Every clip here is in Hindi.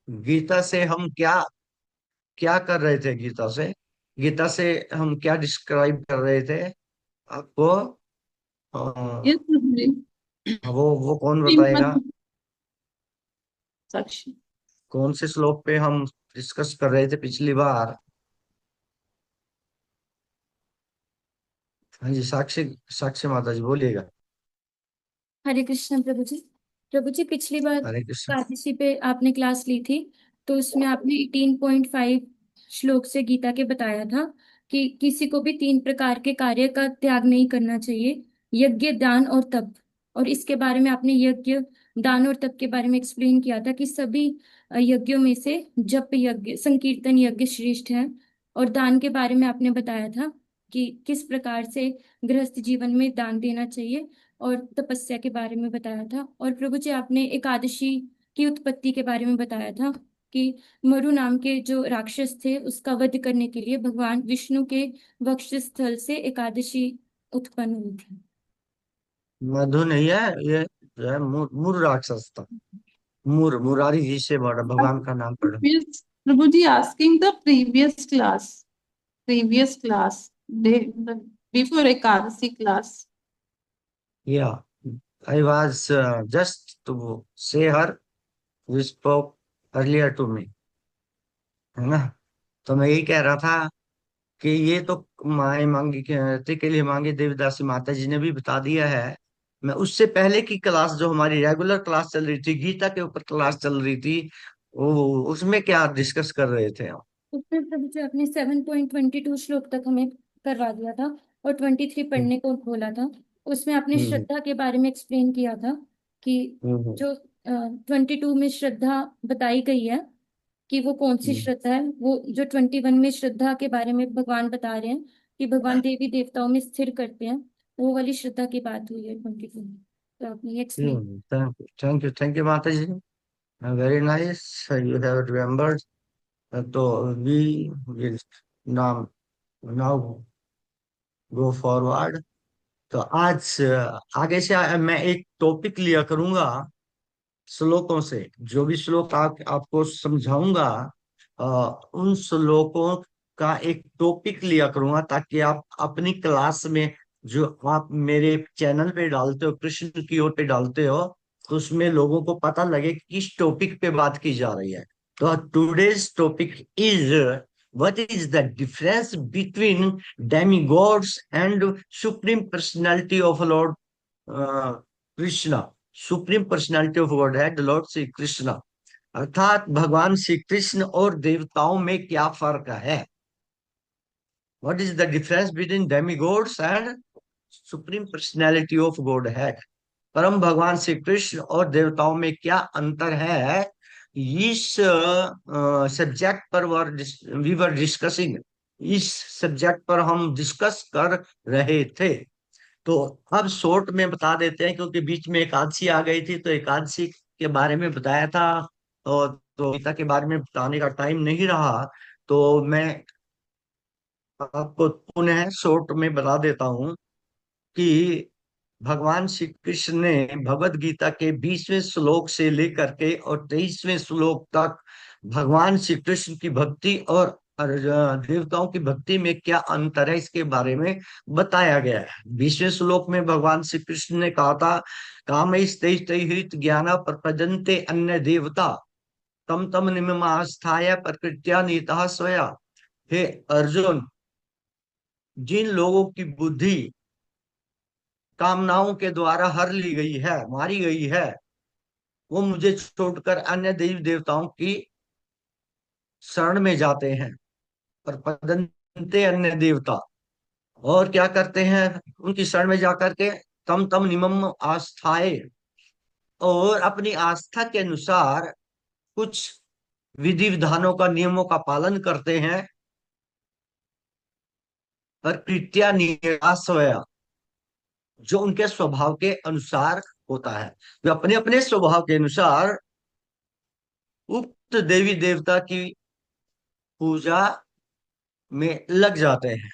गीता से हम क्या क्या कर रहे थे? गीता से हम क्या डिस्क्राइब कर रहे थे आपको? यस अ, प्रभु जी। वो कौन श्रीमद् बताएगा? साक्षी। कौन से श्लोक पे हम डिस्कस कर रहे थे पिछली बार? हाँ जी, साक्षी साक्षी माता जी बोलिएगा। हरे कृष्ण प्रभु जी। प्रभु जी, पिछली बार हरे कृष्ण। एकादशी पे आपने क्लास ली थी, तो उसमें आपने 18.5 श्लोक से गीता के बताया था कि किसी को भी तीन प्रकार के कार्य का त्याग नहीं करना चाहिए: यज्ञ, दान और तप। और इसके बारे में आपने यज्ञ, दान और तप के बारे में एक्सप्लेन किया था कि सभी यज्ञों में से जप यज्ञ, संकीर्तन यज्ञ श्रेष्ठ है। और दान के बारे में आपने बताया था कि किस प्रकार से गृहस्थ जीवन में दान देना चाहिए, और तपस्या के बारे में बताया था। और प्रभु जी, आपने एकादशी की उत्पत्ति के बारे में बताया था कि मरु नाम के जो राक्षस थे उसका वध करने के लिए भगवान विष्णु के वक्षस्थल से एकादशी उत्पन्न हुई थी। मधु नहीं है ये, जो है मुर राक्षस था। मुरारी जी से बड़ा भगवान का नाम पड़ा। Yes, Prabhuji asking the previous class, before Ekadasi class. या I was just to say her we spoke earlier to me, है ना? तो मैं यही कह रहा था कि ये तो माए मांगी के लिए मांगी देवदासी माता जी ने भी बता दिया है। मैं उससे पहले की क्लास, जो हमारी रेगुलर क्लास चल रही थी, गीता के ऊपर क्लास चल रही थी, वो उसमें क्या डिस्कस कर रहे थे आप? उसमें प्रभु जी आपने 7.22 श्लोक तक हमें करवा दिया था, और 23 हम्म। पढ़ने को बोला था। उसमें आपने हम्म। श्रद्धा के बारे में एक्सप्लेन किया था कि हम्म। जो 22 में श्रद्धा बताई गई है, कि वो कौन सी हम्म। श्रद्धा है। वो जो 21 में श्रद्धा के बारे में भगवान बता रहे हैं कि भगवान देवी देवताओं में स्थिर करते हैं, वो वाली श्रद्धा की बात हुई है 22 में। तो आपने ये एक्सप्लेन। थैंक यू माता जी। Very nice, you have remembered. तो we will now now go forward. तो आज आगे से मैं एक टॉपिक लिया करूंगा श्लोकों से। जो भी श्लोक आपको समझाऊंगा, अ, उन श्लोकों का एक टॉपिक लिया करूंगा, ताकि आप अपनी क्लास में जो आप मेरे चैनल पे डालते हो, कृष्ण की ओर पे डालते हो, तो उसमें लोगों को पता लगे कि किस टॉपिक पे बात की जा रही है। तो today's topic is, what is the difference between demigods and supreme personality of Lord Krishna? Supreme personality of God है लॉर्ड श्री कृष्णा, अर्थात भगवान श्री कृष्ण और देवताओं में क्या फर्क है? What is the difference between demigods and supreme personality of God है? परम भगवान श्री कृष्ण और देवताओं में क्या अंतर है? इस सब्जेक्ट पर वी वर डिस्कसिंग, इस सब्जेक्ट पर हम डिस्कस कर रहे थे। तो अब शॉर्ट में बता देते हैं, क्योंकि बीच में एकादशी आ गई थी, तो एकादशी के बारे में बताया था, और तो गीता के बारे में बताने का टाइम नहीं रहा। तो मैं आपको पुनः शॉर्ट में बता देता हूँ कि भगवान श्री कृष्ण ने भगवत गीता के 20वें श्लोक से लेकर के और 23वें श्लोक तक भगवान श्री कृष्ण की भक्ति और देवताओं की भक्ति में क्या अंतर है, इसके बारे में बताया गया है। 20वें श्लोक में भगवान श्री कृष्ण ने कहा था, काम हित ज्ञान प्रपद्यन्ते अन्य देवता तम तम निममास्थाय प्रकृत्या नीतः स्वया। हे अर्जुन, जिन लोगों की बुद्धि कामनाओं के द्वारा हर ली गई है, मारी गई है, वो मुझे छोड़कर अन्य देवी देवताओं की शरण में जाते हैं। पर पदंते अन्य देवता, और क्या करते हैं उनकी शरण में जाकर के? तम तम निमम आस्थाए, और अपनी आस्था के अनुसार कुछ विधि विधानों का, नियमों का पालन करते हैं। पर कृत्या निराश्रया, जो उनके स्वभाव के अनुसार होता है, वे अपने अपने स्वभाव के अनुसार उक्त देवी देवता की पूजा में लग जाते हैं।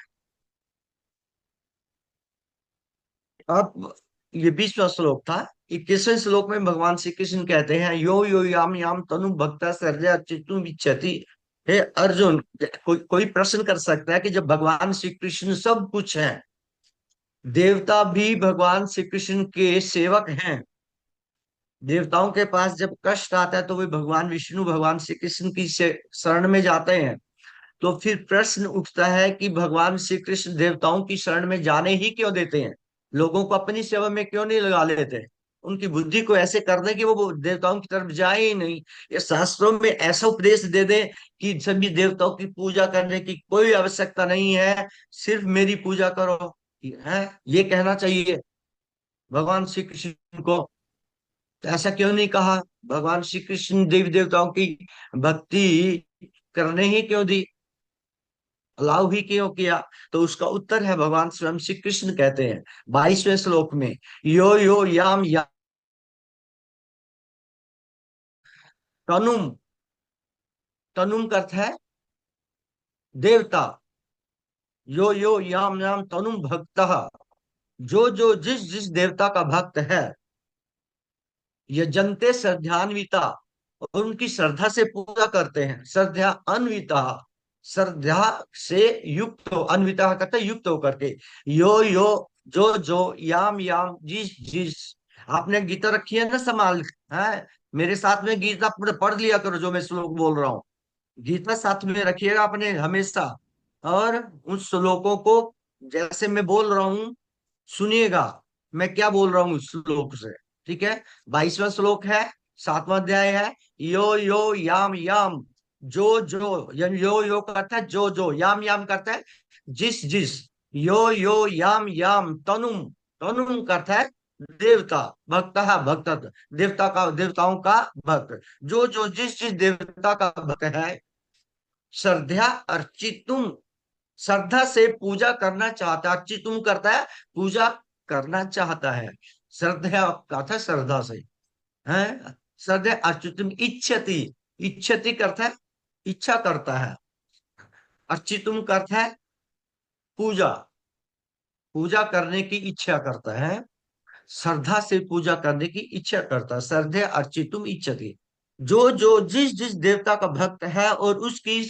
अब ये 20वां श्लोक था। 21वें श्लोक में भगवान श्री कृष्ण कहते हैं, यो यो याम याम तनु भक्ता सर्जा चित्तु विच्छति। हे अर्जुन, कोई प्रश्न कर सकता है कि जब भगवान श्री कृष्ण सब कुछ है, देवता भी भगवान श्री कृष्ण के सेवक हैं, देवताओं के पास जब कष्ट आता है तो वे भगवान विष्णु भगवान श्री कृष्ण की शरण में जाते हैं, तो फिर प्रश्न उठता है कि भगवान श्री कृष्ण देवताओं की शरण में जाने ही क्यों देते हैं, लोगों को अपनी सेवा में क्यों नहीं लगा लेते, उनकी बुद्धि को ऐसे कर दें कि वो देवताओं की तरफ जाए ही नहीं। ये शास्त्रों में ऐसा उपदेश दे दें कि सभी देवताओं की पूजा करने की कोई आवश्यकता नहीं है, सिर्फ मेरी पूजा करो, है ये कहना चाहिए भगवान श्री कृष्ण को। तो ऐसा क्यों नहीं कहा, भगवान श्री कृष्ण देवी देवताओं की भक्ति करने ही क्यों दी, अलाउ ही क्यों किया? तो उसका उत्तर है, भगवान स्वयं श्री कृष्ण कहते हैं 22वें श्लोक में, यो यो याम या तनुम, तनुम का अर्थ है देवता, यो यो याम याम तनुम भक्त, जो जिस जिस देवता का भक्त है, यजन्ते श्रद्धान्विता, और उनकी श्रद्धा से पूजा करते हैं, श्रद्धा अन्विता, श्रद्धा से युक्त हो, अन्विता कहते हैं युक्त होकर के, यो यो जो याम याम जिस जिस, आपने गीता रखी है ना संभाल, है मेरे साथ में गीता पढ़ लिया करो, जो मैं श्लोक बोल रहा हूँ, गीता साथ में रखिएगा अपने हमेशा, और उन श्लोकों को जैसे मैं बोल रहा हूँ सुनिएगा, मैं क्या बोल रहा हूँ उस श्लोक से। ठीक है, 22वां श्लोक है, 7वां अध्याय है। यो यो याम याम, जो यानी यो यो करता है जो याम याम करता है जिस जिस, यो यो याम याम तनुम, तनुम करता है देवता, भक्त भक्त, देवता का देवताओं का भक्त, जो जिस जिस देवता का भक्त है, श्रद्धा अर्चितुम, श्रद्धा से पूजा करना चाहता है, अर्चितुम करता है पूजा करना चाहता है, श्रद्धा का था श्रद्धा से, है श्रद्धे अर्चितुम इच्छति, इच्छति करता है इच्छा करता है, अर्चितुम करता है पूजा, पूजा करने की इच्छा करता है, श्रद्धा से पूजा करने की इच्छा करता है, श्रद्धे अर्चितुम इच्छति, जो जिस जिस देवता का भक्त है और उसकी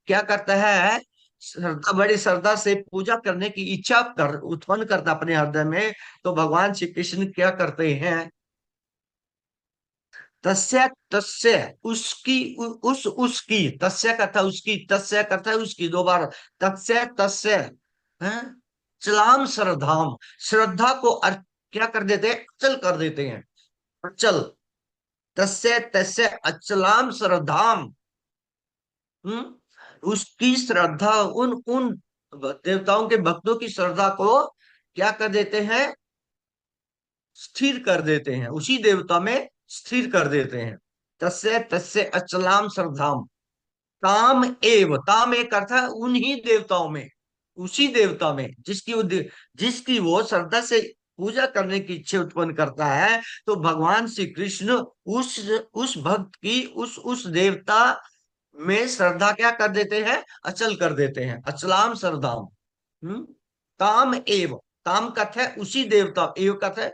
क्या करता है, श्रद्धा, बड़ी श्रद्धा से पूजा करने की इच्छा कर उत्पन्न करता अपने हृदय में, तो भगवान श्री कृष्ण क्या करते हैं, तस्य तस्य उसकी उसकी, तस्य करता उसकी, तस्य करता है उसकी, दो बार, तस्य तस्य, हैं चलाम श्रद्धाम, श्रद्धा को क्या कर देते हैं, अचल कर देते हैं, अचल, तस्य तस्य अचलाम श्रद्धाम, उसकी श्रद्धा, उन उन देवताओं के भक्तों की श्रद्धा को क्या कर देते हैं, स्थिर कर देते हैं, उसी देवता में स्थिर कर देते हैं, तस्य तस्य अचलाम श्रद्धाम, ताम एव, ताम एक अर्थ है उन्हीं देवताओं में, उसी देवता में जिसकी जिसकी वो श्रद्धा से पूजा करने की इच्छा उत्पन्न करता है, तो भगवान श्री कृष्ण उस भक्त की उस देवता में श्रद्धा क्या कर देते हैं, अचल कर देते हैं, अचलाम श्रद्धाम। ताम एव, ताम कथ है उसी देवता, एव कथ है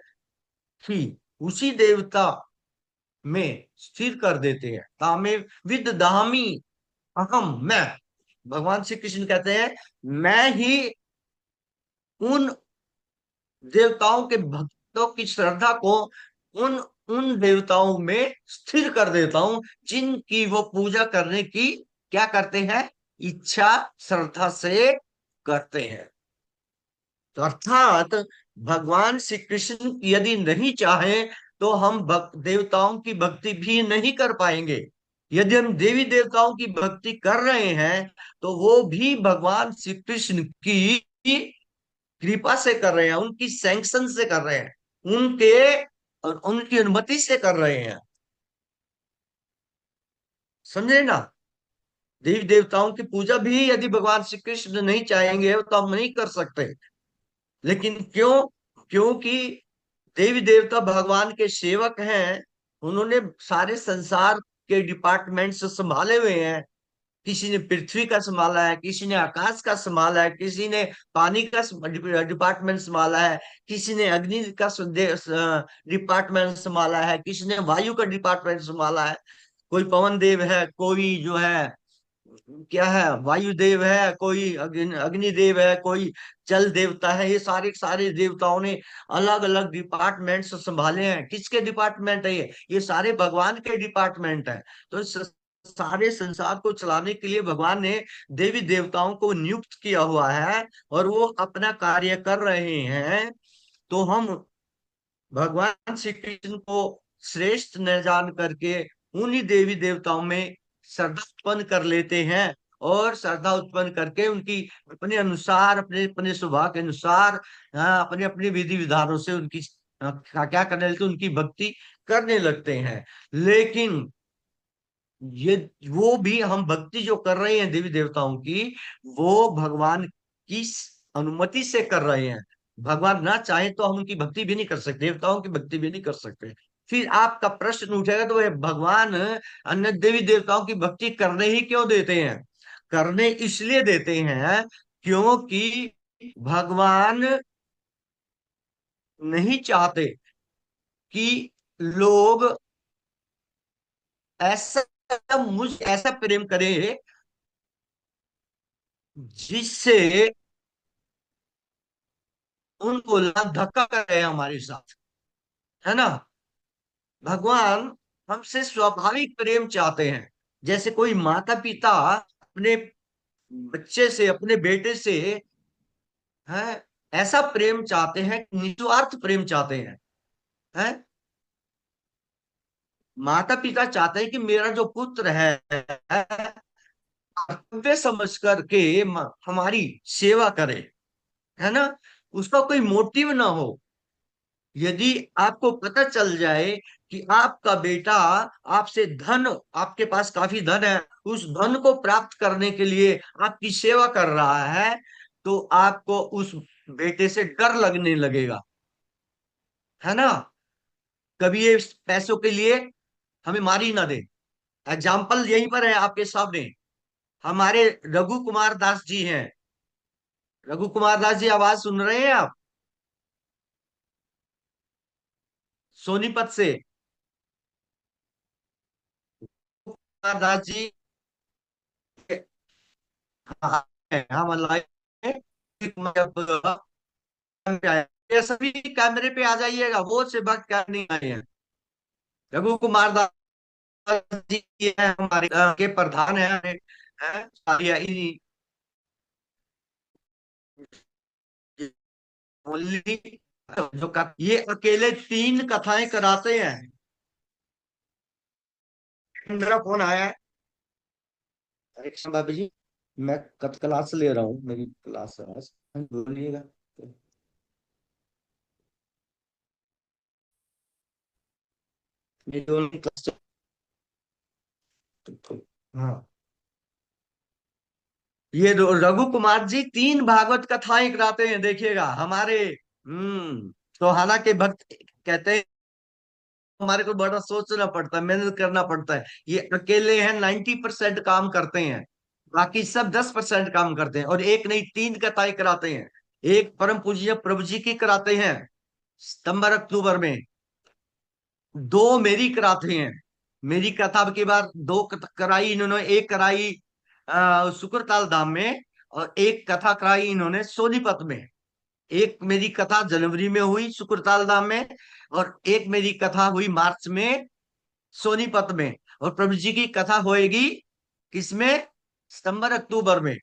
ही, उसी देवता में स्थिर कर देते हैं, तामे विद दामी अहम, मैं, भगवान श्री कृष्ण कहते हैं मैं ही उन देवताओं के भक्तों की श्रद्धा को उन उन देवताओं में स्थिर कर देता हूं जिनकी वो पूजा करने की क्या करते हैं, इच्छा श्रद्धा से करते हैं। तो अर्थात भगवान श्री कृष्ण यदि नहीं चाहे तो हम देवताओं की भक्ति भी नहीं कर पाएंगे, यदि हम देवी देवताओं की भक्ति कर रहे हैं तो वो भी भगवान श्री कृष्ण की कृपा से कर रहे हैं, उनकी सैंक्शन से कर रहे हैं, उनके और उनकी अनुमति से कर रहे हैं, समझे ना? देवी देवताओं की पूजा भी यदि भगवान श्री कृष्ण नहीं चाहेंगे तो हम नहीं कर सकते, लेकिन क्यों, क्योंकि देवी देवता भगवान के सेवक हैं, उन्होंने सारे संसार के डिपार्टमेंट्स संभाले हुए हैं, किसी ने पृथ्वी का संभाला है, किसी ने आकाश का संभाला है, किसी ने पानी का डिपार्टमेंट संभाला है, किसी ने अग्नि का डिपार्टमेंट संभाला है, किसी ने वायु का डिपार्टमेंट संभाला है। कोई पवन देव है, कोई जो है क्या है वायुदेव है, कोई अग्निदेव है, कोई जल देवता है। ये सारे सारे देवताओं ने अलग अलग डिपार्टमेंट्स संभाले हैं। किसके डिपार्टमेंट है ये सारे भगवान के डिपार्टमेंट है। तो इस सारे संसार को चलाने के लिए भगवान ने देवी देवताओं को नियुक्त किया हुआ है और वो अपना कार्य कर रहे हैं। तो हम भगवान श्री कृष्ण को श्रेष्ठ न जान करके उन्हीं देवी देवताओं में श्रद्धा उत्पन्न कर लेते हैं, और श्रद्धा उत्पन्न करके उनकी अपने अनुसार, अपने अपने स्वभाव के अनुसार, अपने अपने विधि विधानों से उनकी क्या करने लगते हैं, उनकी भक्ति करने लगते हैं। लेकिन ये वो भी हम भक्ति जो कर रहे हैं देवी देवताओं की, वो भगवान की अनुमति से कर रहे हैं। भगवान ना चाहे तो हम उनकी भक्ति भी नहीं कर सकते, देवताओं की भक्ति भी नहीं कर सकते। फिर आपका प्रश्न उठेगा तो वह भगवान अन्य देवी देवताओं की भक्ति करने ही क्यों देते हैं? करने इसलिए देते हैं क्योंकि भगवान नहीं चाहते कि लोग ऐसा मुझ ऐसा प्रेम करें जिससे उनको धक्का करे हमारे साथ, है ना। भगवान हमसे स्वाभाविक प्रेम चाहते हैं। जैसे कोई माता पिता अपने बच्चे से, अपने बेटे से, है, ऐसा प्रेम चाहते हैं, निस्वार्थ प्रेम चाहते हैं। माता पिता चाहते हैं कि मेरा जो पुत्र है कर्तव्य समझ करके हमारी सेवा करे, है ना। उसका कोई मोटिव ना हो। यदि आपको पता चल जाए कि आपका बेटा आपसे धन, आपके पास काफी धन है, उस धन को प्राप्त करने के लिए आपकी सेवा कर रहा है, तो आपको उस बेटे से डर लगने लगेगा, है ना। कभी ये पैसों के लिए हमें मारी ना दे। एग्जाम्पल यहीं पर है आपके सामने। हमारे रघु कुमार दास जी हैं। रघु कुमार दास जी, आवाज सुन रहे हैं आप? सोनीपत से कुमार दास जी। हाँ, हाँ मतलब ये सभी कैमरे पे आ जाइएगा, वो से बात करनी आए हैं। रघु कुमार दास जी ये है हमारे के प्रधान है। ओनली जो ये अकेले 3 कथाएं कराते हैं। मेरा फोन आया है। अरे कृष्ण बाबू जी, मैं कब क्लास ले रहा हूँ, मेरी क्लास है आज। बोलिएगा। मेरी ओनली क्लास। हाँ, ये रघु कुमार जी 3 भागवत कथाएं कराते हैं, देखिएगा हमारे। टोहाना के भक्त कहते हैं हमारे को बड़ा सोचना पड़ता है, मेहनत करना पड़ता है। ये अकेले हैं 90% काम करते हैं, बाकी सब 10% काम करते हैं। और एक नहीं 3 कथाएं कराते हैं। एक परम पूज्य प्रभु जी की कराते हैं सितंबर अक्टूबर में। 2 मेरी कराते हैं। मेरी कथा के बाद 2 कराई इन्होंने। एक कराई शुक्रताल धाम में, और एक कथा कराई इन्होंने सोनीपत में। एक मेरी कथा जनवरी में हुई शुक्रताल धाम में, और एक मेरी कथा हुई मार्च में सोनीपत में। और प्रभु जी की कथा होएगी किसमें? सितंबर अक्टूबर में।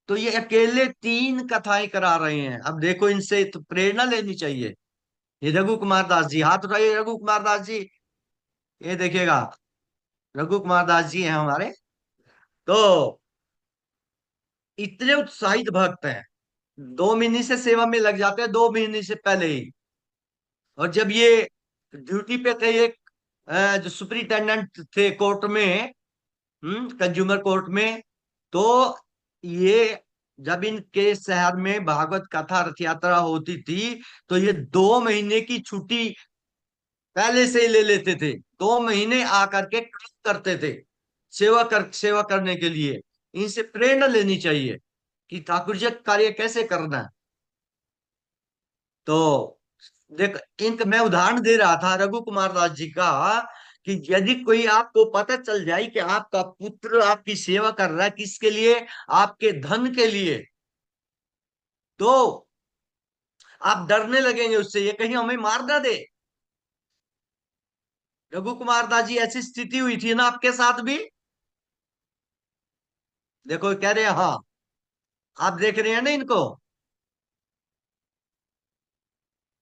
तो ये अकेले 3 कथाएं करा रहे हैं। अब देखो, इनसे तो प्रेरणा लेनी चाहिए। ये रघु कुमार दास जी, हाथ उठाइए रघु कुमार दास जी। ये देखिएगा, रघु कुमार दास जी हैं हमारे। तो इतने उत्साहित भक्त हैं, 2 महीने से सेवा में लग जाते हैं, 2 महीने से पहले ही। और जब ये ड्यूटी पे थे, एक जो सुपरिटेंडेंट थे कोर्ट में, कंज्यूमर कोर्ट में, तो ये जब इनके शहर में भागवत कथा रथ यात्रा होती थी, तो ये 2 महीने की छुट्टी पहले से ही ले लेते थे। 2 महीने आकर के काम करते थे, सेवा करने के लिए इनसे प्रेरणा लेनी चाहिए कि ठाकुर जी का कार्य कैसे करना है। तो देख, इनका मैं उदाहरण दे रहा था रघु कुमार दास जी का, कि यदि कोई आपको पता चल जाए कि आपका पुत्र आपकी सेवा कर रहा है, किसके लिए? आपके धन के लिए, तो आप डरने लगेंगे उससे, ये कहीं हमें मार ना दे। रघु कुमार दास जी ऐसी स्थिति हुई थी ना आपके साथ भी। देखो कह रहे हैं, हाँ, आप देख रहे हैं ना इनको,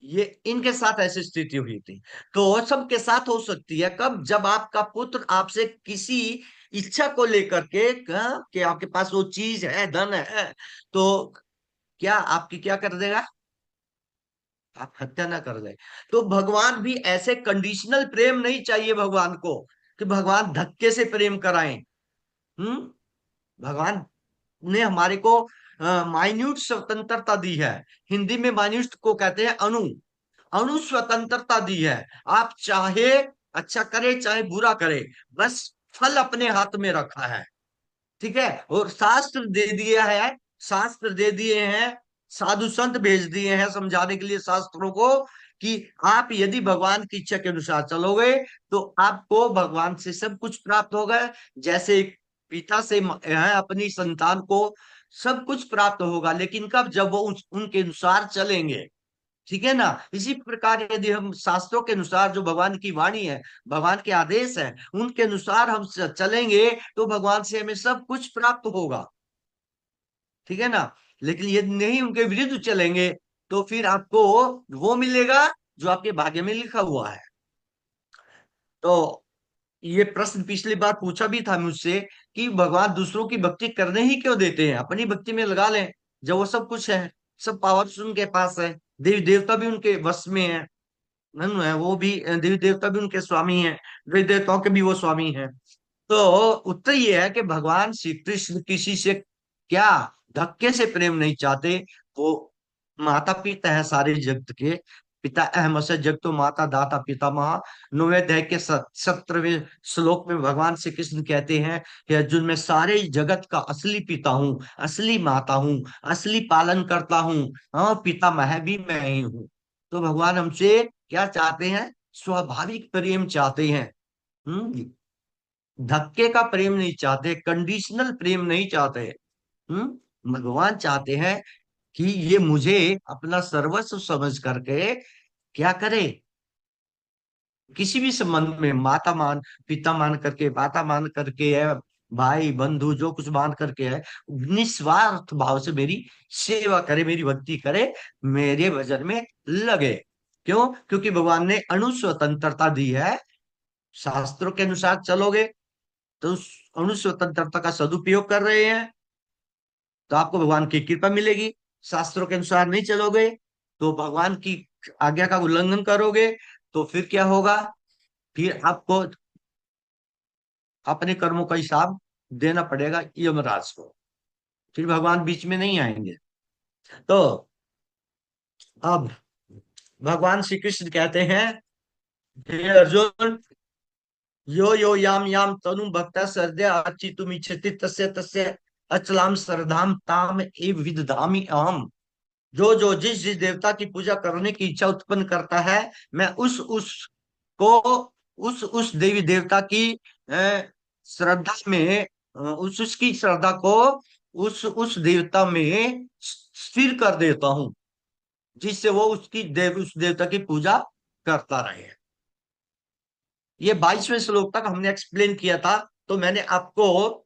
ये इनके साथ ऐसी स्थिति हुई थी। तो सबके साथ हो सकती है कब? जब आपका पुत्र आपसे किसी इच्छा को लेकर के कि आपके पास वो चीज है, धन है, तो क्या आपकी क्या कर देगा? आप हत्या ना कर दे। तो भगवान भी ऐसे कंडीशनल प्रेम नहीं चाहिए भगवान को, कि भगवान धक्के से प्रेम कराएं। हम्म। भगवान ने हमारे को माइन्यूट स्वतंत्रता दी है। हिंदी में माइन्यूट को कहते हैं अणु, अणु स्वतंत्रता दी है। आप चाहे अच्छा करे चाहे बुरा करे, बस फल अपने हाथ में रखा है। ठीक है, और शास्त्र दे दिया है, शास्त्र दे दिए हैं, साधु संत भेज दिए हैं समझाने के लिए शास्त्रों को, कि आप यदि भगवान की इच्छा के अनुसार चलोगे तो आपको भगवान से सब कुछ प्राप्त होगा। जैसे एक पिता से है अपनी संतान को सब कुछ प्राप्त होगा, लेकिन कब? जब वो उनके अनुसार चलेंगे। ठीक है ना? इसी प्रकार यदि हम शास्त्रों के अनुसार, जो भगवान की वाणी है, भगवान के आदेश है, उनके अनुसार हम चलेंगे, तो भगवान से हमें सब कुछ प्राप्त होगा। ठीक है ना? लेकिन यदि नहीं उनके विरुद्ध चलेंगे, तो फिर आपको वो मिलेगा जो आपके भाग्य में लिखा हुआ है। तो ये प्रश्न पिछली बार पूछा भी था मुझसे, कि भगवान दूसरों की भक्ति करने ही क्यों देते हैं, अपनी भक्ति में लगा लें, जब वो सब कुछ है, सब पावर्स उनके पास है, देवी देवता भी उनके वश में है, नन है वो भी, देवी देवता भी उनके स्वामी हैं, देवी देवताओं के भी वो स्वामी हैं। तो उत्तर ये है कि भगवान श्री कृष्ण किसी से क्या धक्के से प्रेम नहीं चाहते। वो माता पिता है सारे जगत के, पिता अहम से जग तो माता दाता पिता महा। 9वें अध्याय के 17वें श्लोक में भगवान श्री कृष्ण कहते हैं कि अर्जुन, मैं सारे जगत का असली पिता हूँ, असली माता हूँ, असली पालन करता हूँ, हाँ, पिता मैं भी मैं ही हूँ। तो भगवान हमसे क्या चाहते हैं? स्वाभाविक प्रेम चाहते हैं। धक्के का प्रेम नहीं चाहते, कंडीशनल प्रेम नहीं चाहते। भगवान चाहते हैं कि ये मुझे अपना सर्वस्व समझ करके क्या करे, किसी भी संबंध में माता मान, पिता मान करके, माता मान करके है, भाई बंधु जो कुछ मान करके है, निस्वार्थ भाव से मेरी सेवा करे, मेरी भक्ति करे, मेरे भजन में लगे। क्यों? क्योंकि भगवान ने अणु स्वतंत्रता दी है। शास्त्रों के अनुसार चलोगे तो उस अणु स्वतंत्रता का सदुपयोग कर रहे हैं, तो आपको भगवान की कृपा मिलेगी। शास्त्रों के अनुसार नहीं चलोगे तो भगवान की आज्ञा का उल्लंघन करोगे, तो फिर क्या होगा? फिर आपको अपने कर्मों का हिसाब देना पड़ेगा यमराज को। फिर भगवान बीच में नहीं आएंगे। तो अब भगवान श्री कृष्ण कहते हैं, हे अर्जुन, यो यो याम याम तनु भक्ता श्रद्धया अर्चितुम इच्छति तस्य तस्य अचलाम श्रद्धाम ताम एव विदधामि अहम। जो जिस जिस देवता की पूजा करने की इच्छा उत्पन्न करता है, मैं उस को उस देवी देवता की श्रद्धा में, उसकी श्रद्धा को उस देवता में स्थिर कर देता हूं, जिससे वो उस देवता की पूजा करता रहे। ये 22वें श्लोक तक हमने एक्सप्लेन किया था, तो मैंने आपको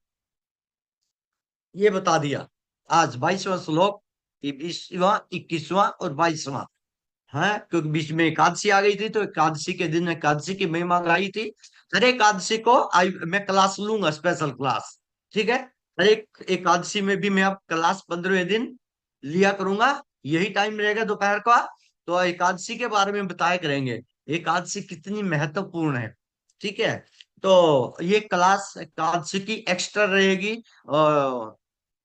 ये बता दिया। आज 22वां श्लोक, 20वां, 21वां और 22वां है, क्योंकि बीच में एकादशी आ गई थी, तो एकादशी के दिन एकादशी की महिमा गाई थी। हर एकादशी को मैं क्लास लूंगा, स्पेशल क्लास। ठीक है, हर एक एकादशी में भी मैं अब क्लास 15वें दिन लिया करूंगा, यही टाइम रहेगा दोपहर का। तो एकादशी के बारे में बताया करेंगे, एकादशी कितनी महत्वपूर्ण है। ठीक है, तो ये क्लास एकादशी की एक्स्ट्रा रहेगी।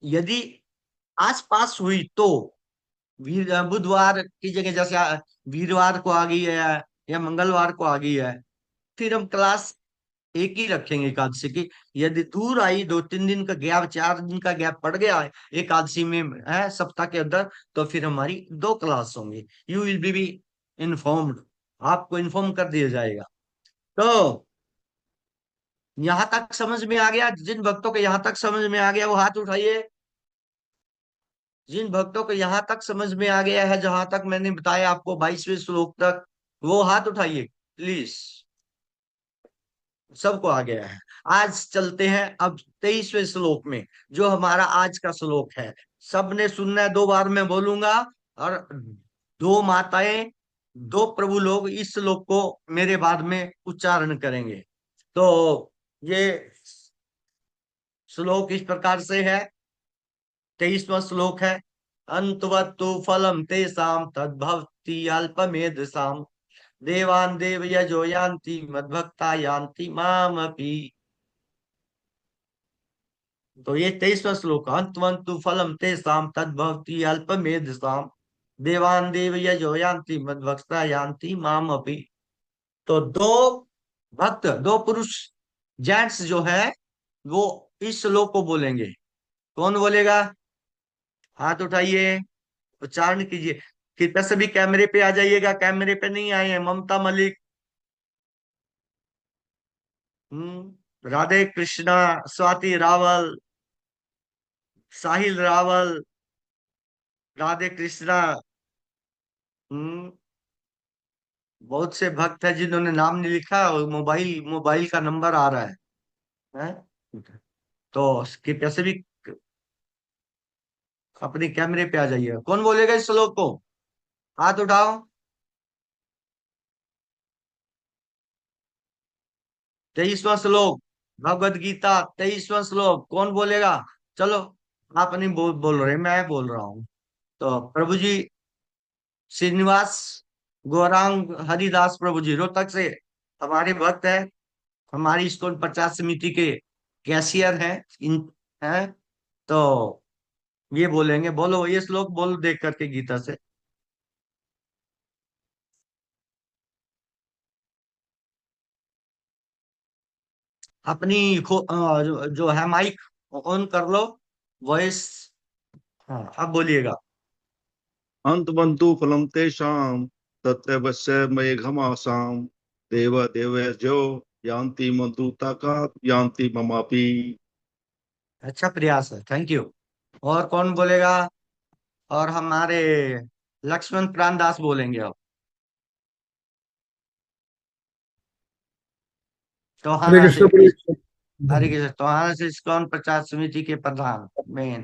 यदि आस पास हुई तो बुधवार की जगह, जैसे वीरवार को आ गई है या मंगलवार को आ गई है, फिर हम क्लास एक ही रखेंगे एकादशी की। यदि दूर आई, 2-3 दिन का गैप, 4 दिन का गैप पड़ गया है एकादशी में, है सप्ताह के अंदर, तो फिर हमारी 2 क्लास होंगी। यू विल बी इन्फॉर्म्ड, आपको इन्फॉर्म कर दिया जाएगा। तो यहां तक समझ में आ गया? जिन भक्तों को यहां तक समझ में आ गया वो हाथ उठाइए। जिन भक्तों को यहां तक समझ में आ गया है, जहां तक मैंने बताया आपको 22वें श्लोक तक, वो हाथ उठाइए प्लीज। सबको आ गया है। आज चलते हैं अब 23वें श्लोक में, जो हमारा आज का श्लोक है। सबने सुनना है, 2 बार मैं बोलूंगा, और 2 माताएं, 2 प्रभु लोग इस श्लोक को मेरे बाद में उच्चारण करेंगे। तो ये श्लोक इस प्रकार से है। 23वां श्लोक है। अंतवत्तु फलम तेषां तद्भवति अल्पमेधसाम्, देवान् देव यजो यान्ति मद्भक्ता यान्ति मामपि। तो ये 23वां श्लोक, अंतवन्तु फलम तेषां तद्भवति अल्पमेधसाम्, देवान् देव यजो यान्ति मद्भक्ता यान्ति मामपि। तो 2 भक्त, 2 पुरुष, जेंट्स जो है, वो इस श्लोक को बोलेंगे। कौन बोलेगा? हाथ उठाइए, उच्चारण कीजिए। कृपया सभी कैमरे पे आ जाइएगा, कैमरे पे नहीं आए हैं। ममता मलिक, राधे कृष्णा, स्वाति रावल, साहिल रावल, राधे कृष्णा। हम्म बहुत से भक्त हैं जिन्होंने नाम नहीं लिखा, और मोबाइल मोबाइल का नंबर आ रहा है? तो कृपया सभी अपने कैमरे पे आ जाइए। कौन बोलेगा इस श्लोक को? हाथ उठाओ। 23वां श्लोक, भगवत गीता 23वां श्लोक, कौन बोलेगा? चलो, आप नहीं बोल रहे, मैं बोल रहा हूँ। तो प्रभु जी, श्रीनिवास गौरांग हरिदास प्रभु जी रोहतक से हमारे भक्त है, हमारी स्कूल प्रचार समिति के कैशियर हैं, इन हैं। तो ये बोलेंगे, बोलो ये श्लोक बोलो देख करके गीता से। अपनी जो है माइक ऑन कर लो, वॉइस। हाँ, अब बोलिएगा। अंतबंतु फलम तेषां तत्रैवस्य मेघमासां, देव देवयजो यान्ति मधुता का यान्ति ममापि। अच्छा प्रयास है, थैंक यू। और कौन बोलेगा? और हमारे लक्ष्मण प्राण दास बोलेंगे अब। हरे टोहाना से कृष्ण बोलिए। हरे कृष्ण, टोहाना से इस्कॉन प्रचार समिति के प्रधान मेन।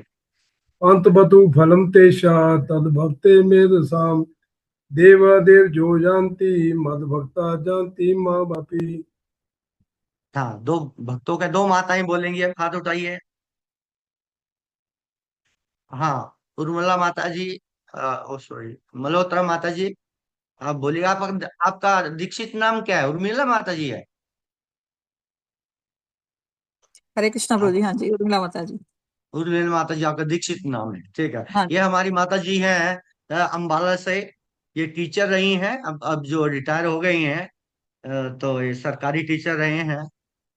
अंतबतु फलम तेषा तद्भक्ते मेधसाम, देव देव जो जानती मद्भक्ता जानती माँ बापी। हाँ, 2 भक्तों के 2 माताएं बोलेंगी, अब हाथ उठाइए। हाँ, उर्मिला माता जी, ओ सॉरी, मल्होत्रा माता जी, आप बोलिए। आपका दीक्षित नाम क्या है? उर्मिला माता जी है? हरे कृष्णा प्रभु आप जी। हाँ जी, उर्मिला माता जी। उर्मिला माता जी आपका दीक्षित नाम है, ठीक है। हाँ। ये हमारी माता जी हैं, अम्बाला से। ये टीचर रही हैं, अब जो रिटायर हो गई हैं। तो ये सरकारी टीचर रहे हैं।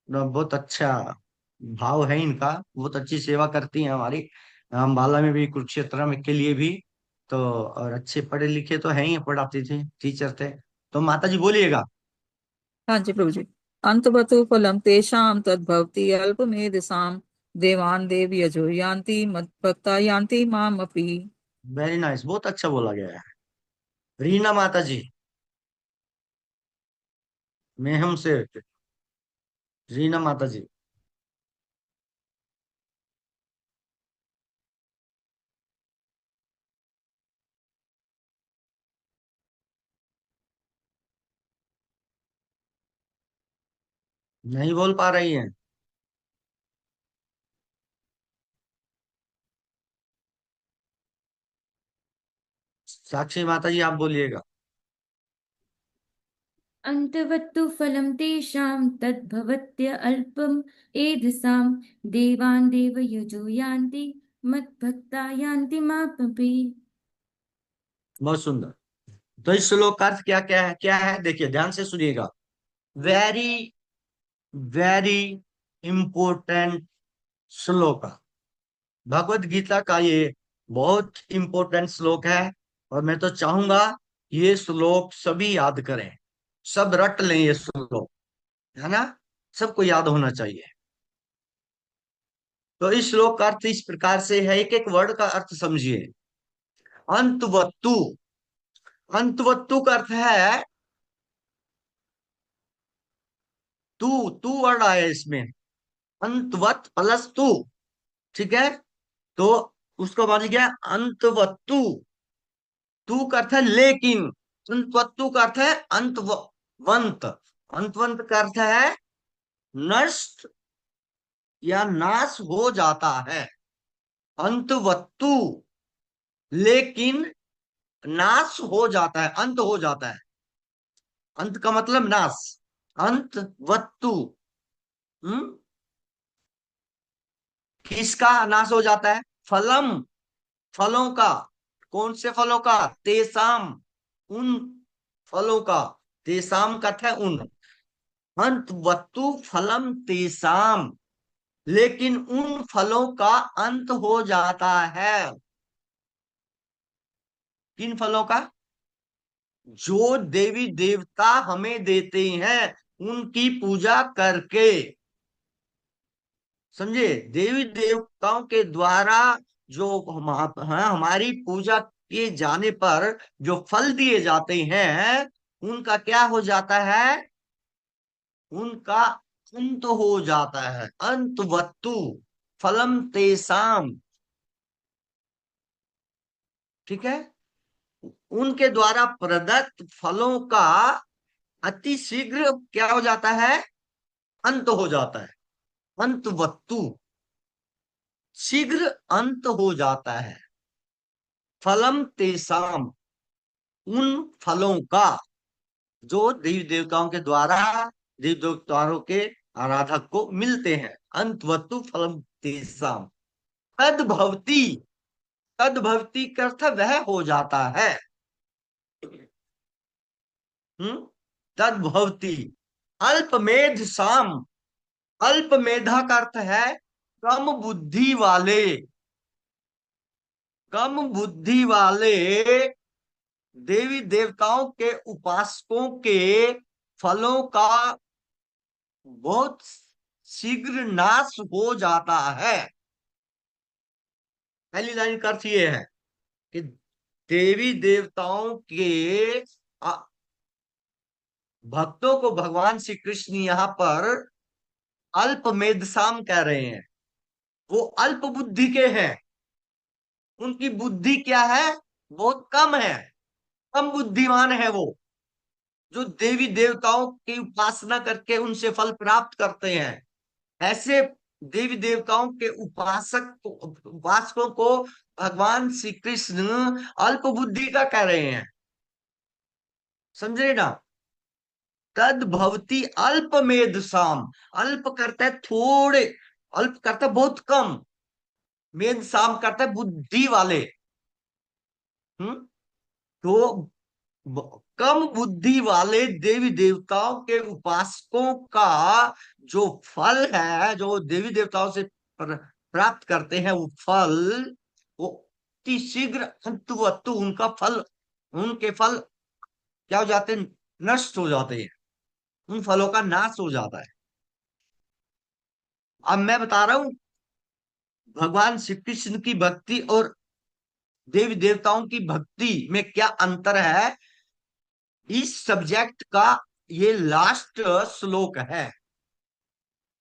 बहुत अच्छा भाव है इनका, बहुत अच्छी सेवा करती हैं हमारी अम्बाला में भी, कुरुक्षेत्र में के लिए भी। तो और अच्छे पढ़े लिखे तो हैं ही, पढ़ाते थे, टीचर थे। तो माता जी बोलिएगा। हाँ जी प्रभु जी। अंतबतु फलम तेषां तद्भवति अल्पमेधसाम्, देवान् देव यजो यान्ति मद्भक्ता यान्ति मामपि। वेरी नाइस, बहुत अच्छा बोला गया है। रीना माता जी, मेहम से, रीना माता जी। नहीं बोल पा रही हैं? साक्षी माता जी, आप बोलिएगा। अन्तवत्तु फलं तेषां तद्भवत्य अल्पम् एधसां, देवान् देवयजो यान्ति मद्भक्ता यान्ति मामपि। बहुत सुंदर। तो इस श्लोक का अर्थ क्या क्या है? देखिए, ध्यान से सुनिएगा। वेरी वेरी इंपॉर्टेंट श्लोक। भगवत गीता का ये बहुत इंपॉर्टेंट श्लोक है, और मैं तो चाहूंगा ये श्लोक सभी याद करें, सब रट लें ये श्लोक, है ना। सबको याद होना चाहिए। तो इस श्लोक का अर्थ इस प्रकार से है, एक एक वर्ड का अर्थ समझिए। अंतवत्तु, अंतवत्तु का अर्थ है तू, तू वर्ड आया इसमें, अंतवत प्लस तू, ठीक है। तो उसको मान लिया अंतवत्तु। तू का अर्थ है लेकिन, अंतवत्तु का अर्थ है अंतवंत। अंतवंत का अर्थ है नष्ट या नाश हो जाता है। अंतवत्तु, लेकिन नाश हो जाता है, अंत हो जाता है। अंत का मतलब नाश, अंतवत्तु। हम्म किसका नाश हो जाता है? फलम, फलों का। कौन से फलों का? तेसाम, उन फलों का। तेसाम का अर्थ है उन। अंतवत्तु फलम तेसाम, लेकिन उन फलों का अंत हो जाता है। किन फलों का? जो देवी देवता हमें देते हैं उनकी पूजा करके, समझे। देवी देवताओं के द्वारा जो हमारी पूजा किए जाने पर जो फल दिए जाते हैं, उनका क्या हो जाता है? उनका अंत हो जाता है। अंतवत्तु फलम तेसाम, ठीक है। उनके द्वारा प्रदत्त फलों का अति शीघ्र क्या हो जाता है? अंत हो जाता है। अंतवत्तु, शीघ्र अंत हो जाता है। फलम तेसाम, उन फलों का जो देवी देवताओं के द्वारा देवी देवताओं के आराधक को मिलते हैं। अंतवत्तु फलम तेसाम तद्भवती, तद्भवती का अर्थ वह हो जाता है। तद्भवती अल्पमेध साम, अल्प मेधा का अर्थ है कम बुद्धि वाले। कम बुद्धि वाले देवी देवताओं के उपासकों के फलों का बहुत शीघ्र नाश हो जाता है। पहली लाइन का अर्थ ये है कि देवी देवताओं के भक्तों को भगवान श्री कृष्ण यहाँ पर अल्प मेधसाम कह रहे हैं। वो अल्प बुद्धि के हैं, उनकी बुद्धि क्या है? बहुत कम है, कम बुद्धिमान है वो, जो देवी देवताओं की उपासना करके उनसे फल प्राप्त करते हैं। ऐसे देवी देवताओं के उपासकों को भगवान श्री कृष्ण अल्प बुद्धि का कह रहे हैं, समझे ना। तद भवती अल्प मेधसाम, अल्प करता है थोड़े, अल्प करता है बहुत कम, मेधसाम करता है बुद्धि वाले। तो कम बुद्धि वाले देवी देवताओं के उपासकों का जो फल है, जो देवी देवताओं से प्राप्त करते हैं, वो फल वो अति शीघ्र अंतुवत्तु उनका फल, उनके फल क्या हो जाते हैं? नष्ट हो जाते हैं, उन फलों का नाश हो जाता है। अब मैं बता रहा हूं भगवान श्री कृष्ण की भक्ति और देवी देवताओं की भक्ति में क्या अंतर है। इस सब्जेक्ट का ये लास्ट श्लोक है,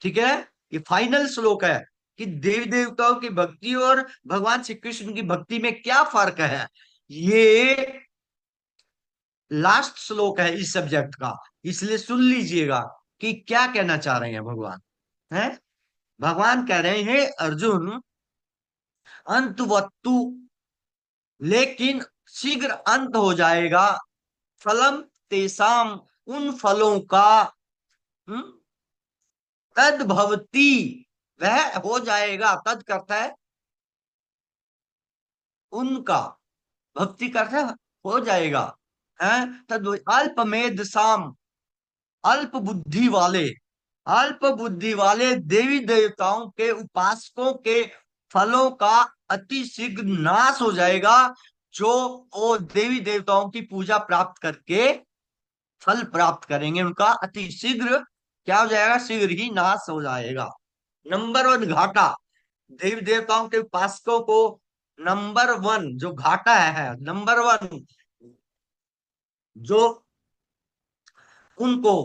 ठीक है। ये फाइनल श्लोक है कि देवी देवताओं की भक्ति और भगवान श्री कृष्ण की भक्ति में क्या फर्क है। ये लास्ट श्लोक है इस सब्जेक्ट का, इसलिए सुन लीजिएगा कि क्या कहना चाह रहे हैं भगवान। है भगवान कह रहे हैं अर्जुन, अंतवत्तु, लेकिन शीघ्र अंत हो जाएगा, फलम तेसाम, उन फलों का। तद भवती, वह हो जाएगा। तद करता है उनका, भक्ति करता है हो जाएगा, है तद। अल्प मेध साम, अल्प बुद्धि वाले, अल्प बुद्धि वाले देवी देवताओं के उपासकों के फलों का अति शीघ्र नाश हो जाएगा। जो वो देवी देवताओं की पूजा प्राप्त करके फल प्राप्त करेंगे, उनका अति शीघ्र क्या हो जाएगा, शीघ्र ही नाश हो जाएगा। नंबर वन घाटा, देवी देवताओं के उपासकों को नंबर वन जो घाटा है, नंबर वन जो उनको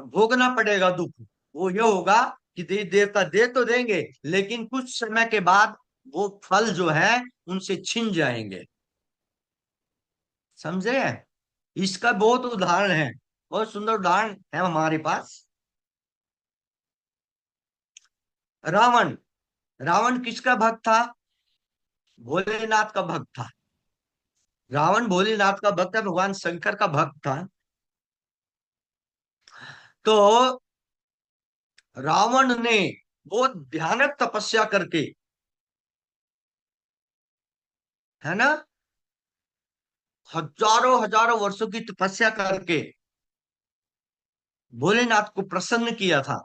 भोगना पड़ेगा दुख, वो ये होगा कि देवी देवता दे तो देंगे, लेकिन कुछ समय के बाद वो फल जो है उनसे छिन जाएंगे। समझे? इसका बहुत उदाहरण है, बहुत सुंदर उदाहरण है हमारे पास। रावण, रावण किसका भक्त था? भोलेनाथ का भक्त था। रावण भोलेनाथ का भक्त है, भगवान शंकर का भक्त था। तो रावण ने बहुत भयानक तपस्या करके, है ना, हजारों हजारों वर्षों की तपस्या करके भोलेनाथ को प्रसन्न किया था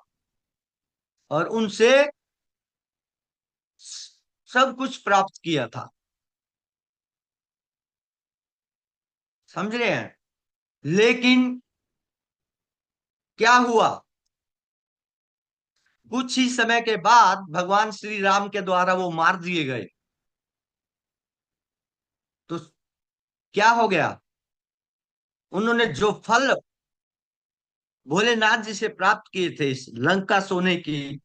और उनसे सब कुछ प्राप्त किया था। समझ रहे हैं? लेकिन क्या हुआ, कुछ ही समय के बाद भगवान श्री राम के द्वारा वो मार दिए गए। तो क्या हो गया, उन्होंने जो फल भोलेनाथ जी से प्राप्त किए थे, इस लंका सोने की,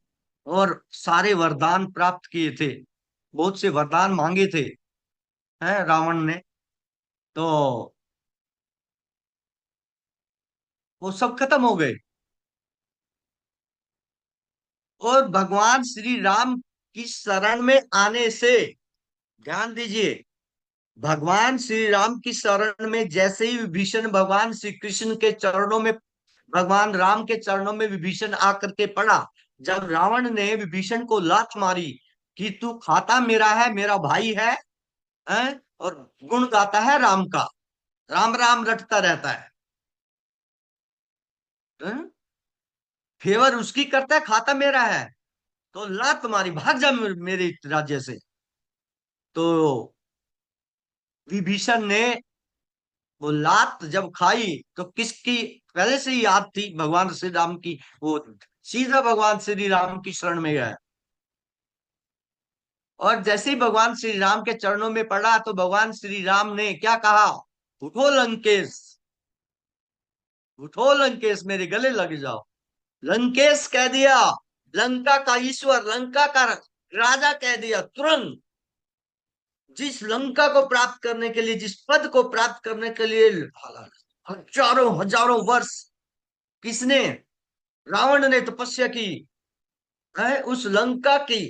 और सारे वरदान प्राप्त किए थे, बहुत से वरदान मांगे थे, हैं रावण ने, तो वो सब खत्म हो गए। और भगवान श्री राम की शरण में आने से, ध्यान दीजिए, भगवान श्री राम की शरण में जैसे ही विभीषण भगवान श्री कृष्ण के चरणों में, भगवान राम के चरणों में विभीषण आकर के पड़ा, जब रावण ने विभीषण को लात मारी कि तू खाता मेरा है, मेरा भाई है, और गुण गाता है राम का, राम राम रटता रहता है, हैं? फेवर उसकी करता है, खाता मेरा है, तो लात मारी, भाग जा मेरे राज्य से। तो विभीषण ने वो लात जब खाई तो किसकी पहले से ही याद थी, भगवान श्री राम की, वो सीधा भगवान श्री राम की शरण में गया। और जैसे ही भगवान श्री राम के चरणों में पड़ा तो भगवान श्री राम ने क्या कहा, उठो लंकेश, उठो लंकेश, मेरे गले लग जाओ। लंकेश कह दिया, लंका का ईश्वर, लंका का राजा कह दिया तुरंत। जिस लंका को प्राप्त करने के लिए, जिस पद को प्राप्त करने के लिए हजारों हजारों वर्ष किसने, रावण ने तपस्या की है, उस लंका की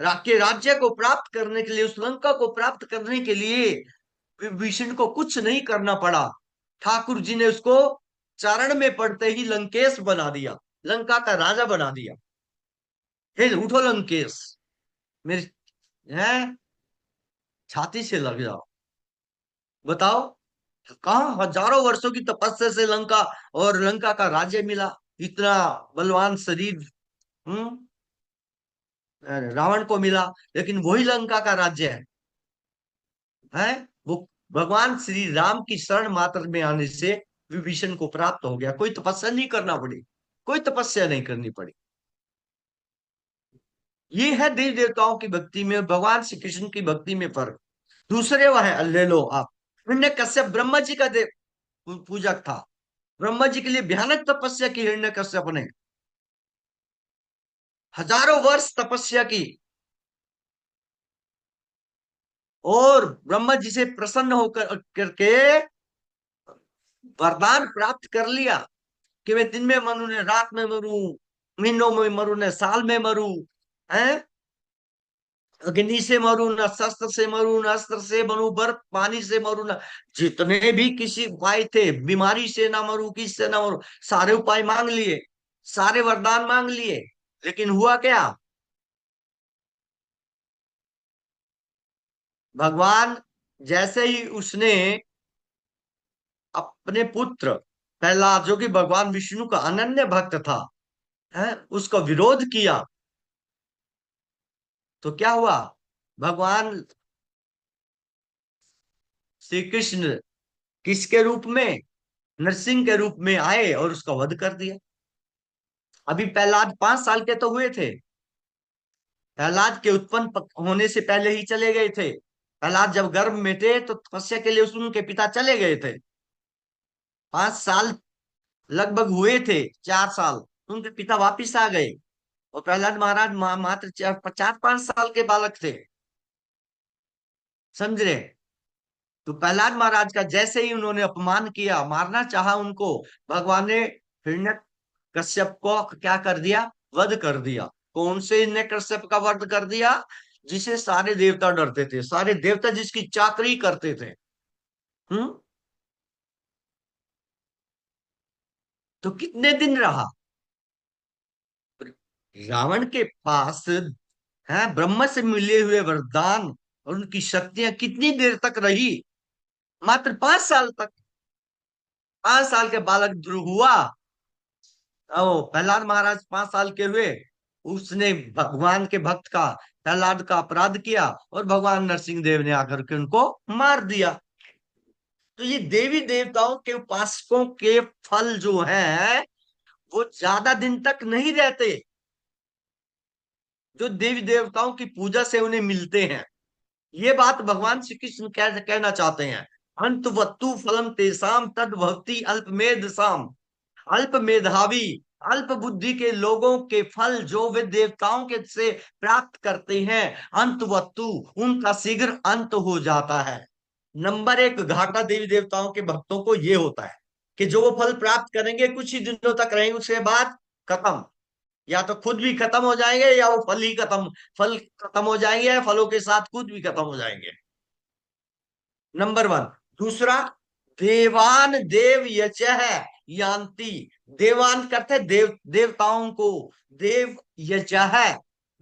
के राज्य को प्राप्त करने के लिए, उस लंका को प्राप्त करने के लिए विभीषण को कुछ नहीं करना पड़ा। ठाकुर जी ने उसको चरण में पड़ते ही लंकेश बना दिया, लंका का राजा बना दिया। हे उठो लंकेश, मेरी है छाती से लग जाओ। बताओ, कहा हजारों वर्षों की तपस्या से लंका और लंका का राज्य मिला, इतना बलवान शरीर हम्म रावण को मिला, लेकिन वही लंका का राज्य है वो भगवान श्री राम की शरण मात्र में आने से विभीषण को प्राप्त हो गया। कोई तपस्या नहीं करना पड़ी, कोई तपस्या नहीं करनी पड़ी। ये है देवी देवताओं की भक्ति में, भगवान श्री कृष्ण की भक्ति में फर्क। दूसरे वह है, ले लो आप, हिरण्यकश्यप ब्रह्मा जी का देव पूजक था, ब्रह्मा जी के लिए भयानक तपस्या की हिरण्यकश्यप ने, हजारों वर्ष तपस्या की, और ब्रह्मा जी से प्रसन्न होकर करके वरदान प्राप्त कर लिया कि मैं दिन में मरू ने रात में मरू, महीनों में मरू ने साल में मरू, है अग्नि से मरू न शस्त्र से मरू न अस्त्र से मरू, बर्फ पानी से मरू न, जितने भी किसी उपाय थे, बीमारी से ना मरू, किससे ना मरू, सारे उपाय मांग लिए, सारे वरदान मांग लिए, लेकिन हुआ क्या, भगवान जैसे ही उसने अपने पुत्र प्रहलाद जो कि भगवान विष्णु का अनन्य भक्त था, है, उसका विरोध किया, तो क्या हुआ? भगवान श्री कृष्ण किसके रूप में? नरसिंह के रूप में आए और उसका वध कर दिया। अभी प्रहलाद 5 साल के तो हुए थे, प्रहलाद के उत्पन्न होने से पहले ही चले गए थे। प्रहलाद जब गर्भ में थे तो तपस्या के लिए उनके पिता चले गए थे। 5 साल लगभग हुए थे, 4 साल, तो उनके पिता वापिस आ गए और प्रहलाद महाराज मात्र 4-5 साल के बालक थे। समझ रहे? तो प्रहलाद महाराज का जैसे ही उन्होंने अपमान किया, मारना चाहा उनको, भगवान ने हिरण्य कश्यप को क्या कर दिया? वध कर दिया। कौन से हिरण्य कश्यप का वध कर दिया? जिसे सारे देवता डरते थे, सारे देवता जिसकी चाकरी करते थे। तो कितने दिन रहा रावण के पास? है, ब्रह्म से मिले हुए वरदान और उनकी शक्तियां कितनी देर तक रही? मात्र 5 साल तक। 5 साल के बालक ध्रुव हुआ, ओ प्रहलाद महाराज 5 साल के हुए, उसने भगवान के भक्त का, प्रहलाद का अपराध किया और भगवान नरसिंह देव ने आकर के उनको मार दिया। तो ये देवी देवताओं के उपासकों के फल जो है वो ज्यादा दिन तक नहीं रहते, जो देवी देवताओं की पूजा से उन्हें मिलते हैं। ये बात भगवान श्री कृष्ण कहना चाहते हैं। अंतवत्तु फलम तेसाम तद भक्ति अल्पमेध साम। अल्प मेधावी, अल्प बुद्धि के लोगों के फल जो वे देवताओं के से प्राप्त करते हैं, अंतवत्तु, उनका शीघ्र अंत हो जाता है। नंबर 1 घाटा देवी देवताओं के भक्तों को ये होता है कि जो वो फल प्राप्त करेंगे कुछ ही दिनों तक रहेंगे, उसके बाद खत्म। या तो खुद भी खत्म हो जाएंगे या वो फल खत्म हो जाएंगे या फलों के साथ खुद भी खत्म हो जाएंगे। नंबर 1। दूसरा, देवान देव यचः यान्ति। देवान करते देवताओं को, देव यचः,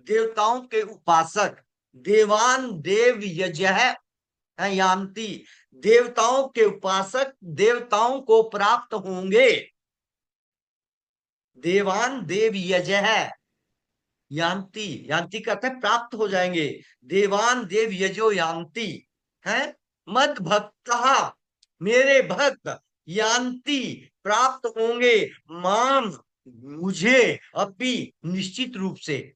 देवताओं के उपासक, देवान देव यजः यान्ति, देवताओं के उपासक देवताओं को प्राप्त होंगे। देवान देव यजः यान्ति, यान्ति करते प्राप्त हो जाएंगे। देवान देव यजो यान्ति है, मद भक्त, मेरे भक्त, यान्ति प्राप्त होंगे, माम, मुझे, अपि निश्चित रूप से,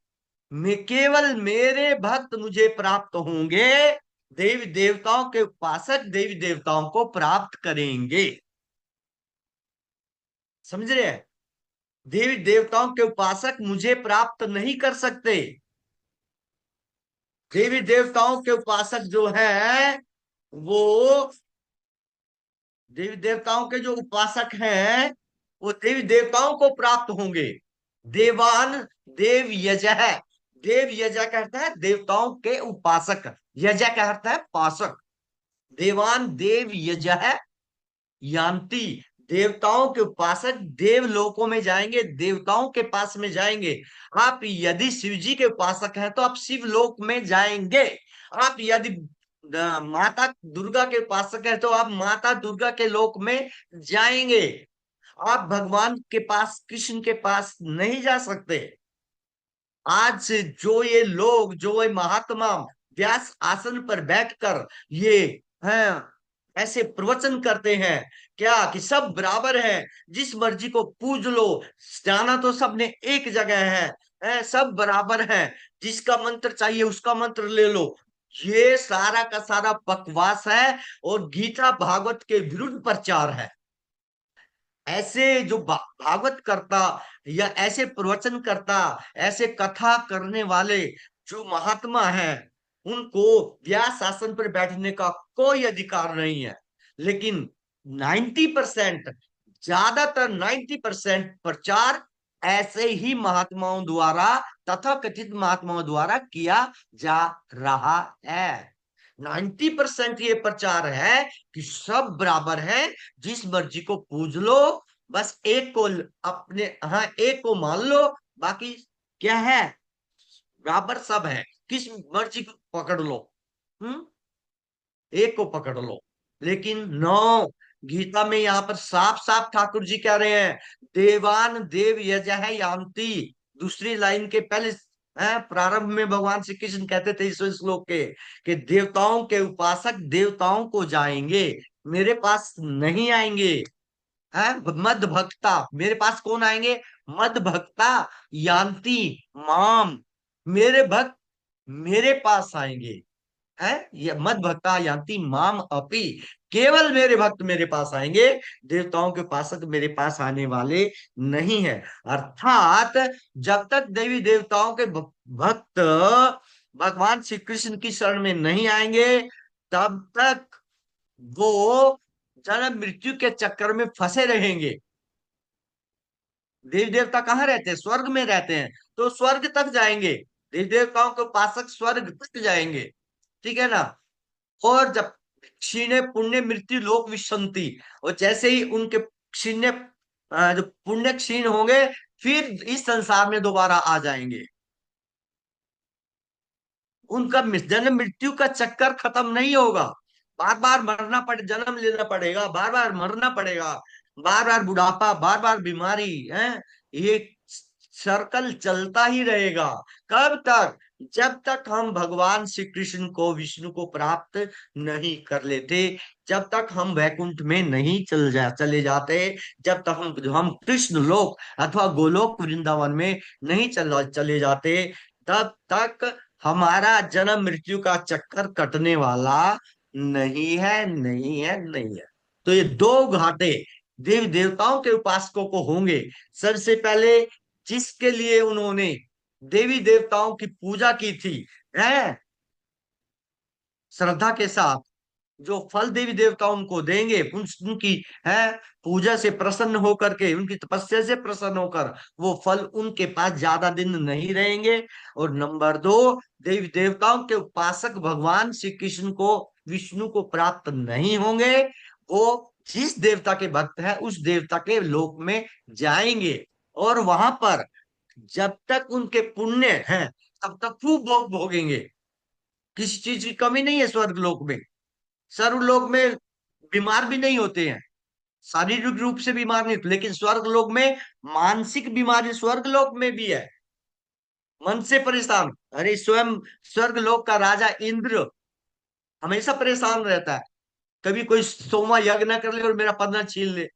मैं केवल मेरे भक्त मुझे प्राप्त होंगे। देवी देवताओं के उपासक देवी देवताओं को प्राप्त करेंगे। समझ रहे हैं? देवी देवताओं के उपासक मुझे प्राप्त नहीं कर सकते। देवी देवताओं के उपासक जो है वो, देवी देवताओं के जो उपासक हैं वो देवी देवताओं को प्राप्त होंगे। देवान देव यजः, देव यजः कहता है देवताओं के उपासक, यजः कहता है पासक। देवान देव यजः यान्ति, देवताओं के उपासक देवलोकों में जाएंगे, देवताओं के पास में जाएंगे। आप यदि शिव जी के उपासक हैं तो आप शिवलोक में जाएंगे। आप यदि माता दुर्गा के उपासक हैं तो आप माता दुर्गा के लोक में जाएंगे। आप भगवान के पास, कृष्ण के पास नहीं जा सकते। आज जो ये लोग, जो ये महात्मा व्यास आसन पर बैठकर ये हैं ऐसे प्रवचन करते हैं क्या कि सब बराबर है, जिस मर्जी को पूज लो, जाना तो सबने एक जगह है, सब बराबर है, जिसका मंत्र चाहिए उसका मंत्र ले लो, ये सारा का सारा बकवास है और गीता भागवत के विरुद्ध प्रचार है। ऐसे जो भागवत करता या ऐसे प्रवचन करता, ऐसे कथा करने वाले जो महात्मा हैं, उनको व्यास आसन पर बैठने का कोई अधिकार नहीं है। लेकिन 90%, ज्यादातर 90% प्रचार ऐसे ही महात्माओं द्वारा, तथा कथित महात्माओं द्वारा किया जा रहा है। 90% ये प्रचार है कि सब बराबर है, जिस मर्जी को पूज लो, बस एक को अपने, हाँ एक को मान लो, बाकी क्या है, बराबर सब है, किस मर्जी को पकड़ लो, एक को पकड़ लो। लेकिन नो, गीता में यहाँ पर साफ साफ ठाकुर जी कह रहे हैं, देवान देव यजह यान्ति। दूसरी लाइन के पहले प्रारंभ में भगवान श्री कृष्ण कहते थे इस श्लोक के कि देवताओं के उपासक देवताओं को जाएंगे, मेरे पास नहीं आएंगे। मद भक्ता, मेरे पास कौन आएंगे? मद भक्ता यान्ति माम, मेरे भक्त मेरे पास आएंगे। है ये मद भक्ता यान्ति माम अपि, केवल मेरे भक्त मेरे पास आएंगे, देवताओं के उपासक मेरे पास आने वाले नहीं है। अर्थात जब तक देवी देवताओं के भक्त भगवान श्री कृष्ण की शरण में नहीं आएंगे, तब तक वो जन्म मृत्यु के चक्कर में फंसे रहेंगे। देवी देवता कहाँ रहते हैं? स्वर्ग में रहते हैं, तो स्वर्ग तक जाएंगे, देवी देवताओं के उपासक स्वर्ग तक जाएंगे, ठीक है ना। और जब क्षीणे पुण्य मृत्यु लोक विशंति, और जैसे ही उनके क्षीण जो पुण्य क्षीण होंगे, फिर इस संसार में दोबारा आ जाएंगे। उनका जन्म मृत्यु का चक्कर खत्म नहीं होगा, बार बार मरना पड़े, जन्म लेना पड़ेगा, बार बार मरना पड़ेगा, बार बार बुढ़ापा, बार बार बीमारी है, ये सर्कल चलता ही रहेगा। कब तक? जब तक हम भगवान श्री कृष्ण को, विष्णु को प्राप्त नहीं कर लेते, जब तक हम वैकुंठ में नहीं चले जाते, जब तक हम कृष्ण लोक अथवा गोलोक वृंदावन में नहीं चले जाते, तब तक हमारा जन्म मृत्यु का चक्कर कटने वाला नहीं है, नहीं है, नहीं है। तो ये दो घाटे देवी देवताओं के उपासकों को होंगे। सबसे पहले जिसके लिए उन्होंने देवी देवताओं की पूजा की थी, है श्रद्धा के साथ, जो फल देवी देवता उनको देंगे, उनकी है पूजा से प्रसन्न होकर के, उनकी तपस्या से प्रसन्न होकर, वो फल उनके पास ज्यादा दिन नहीं रहेंगे। और नंबर 2, देवी देवताओं के उपासक भगवान श्री कृष्ण को, विष्णु को प्राप्त नहीं होंगे। वो जिस देवता के भक्त है उस देवता के लोक में जाएंगे, और वहां पर जब तक उनके पुण्य हैं तब तक खूब भोग भोगेंगे। किसी चीज की कमी नहीं है स्वर्ग लोक में। सर्वलोक में बीमार भी नहीं होते हैं, शारीरिक रूप से बीमार नहीं होते, लेकिन स्वर्ग लोक में मानसिक बीमारी स्वर्ग लोक में भी है, मन से परेशान। अरे स्वयं स्वर्ग लोक का राजा इंद्र हमेशा परेशान रहता है, कभी कोई सोमा यज्ञ ना कर ले और मेरा पन्ना छीन ले,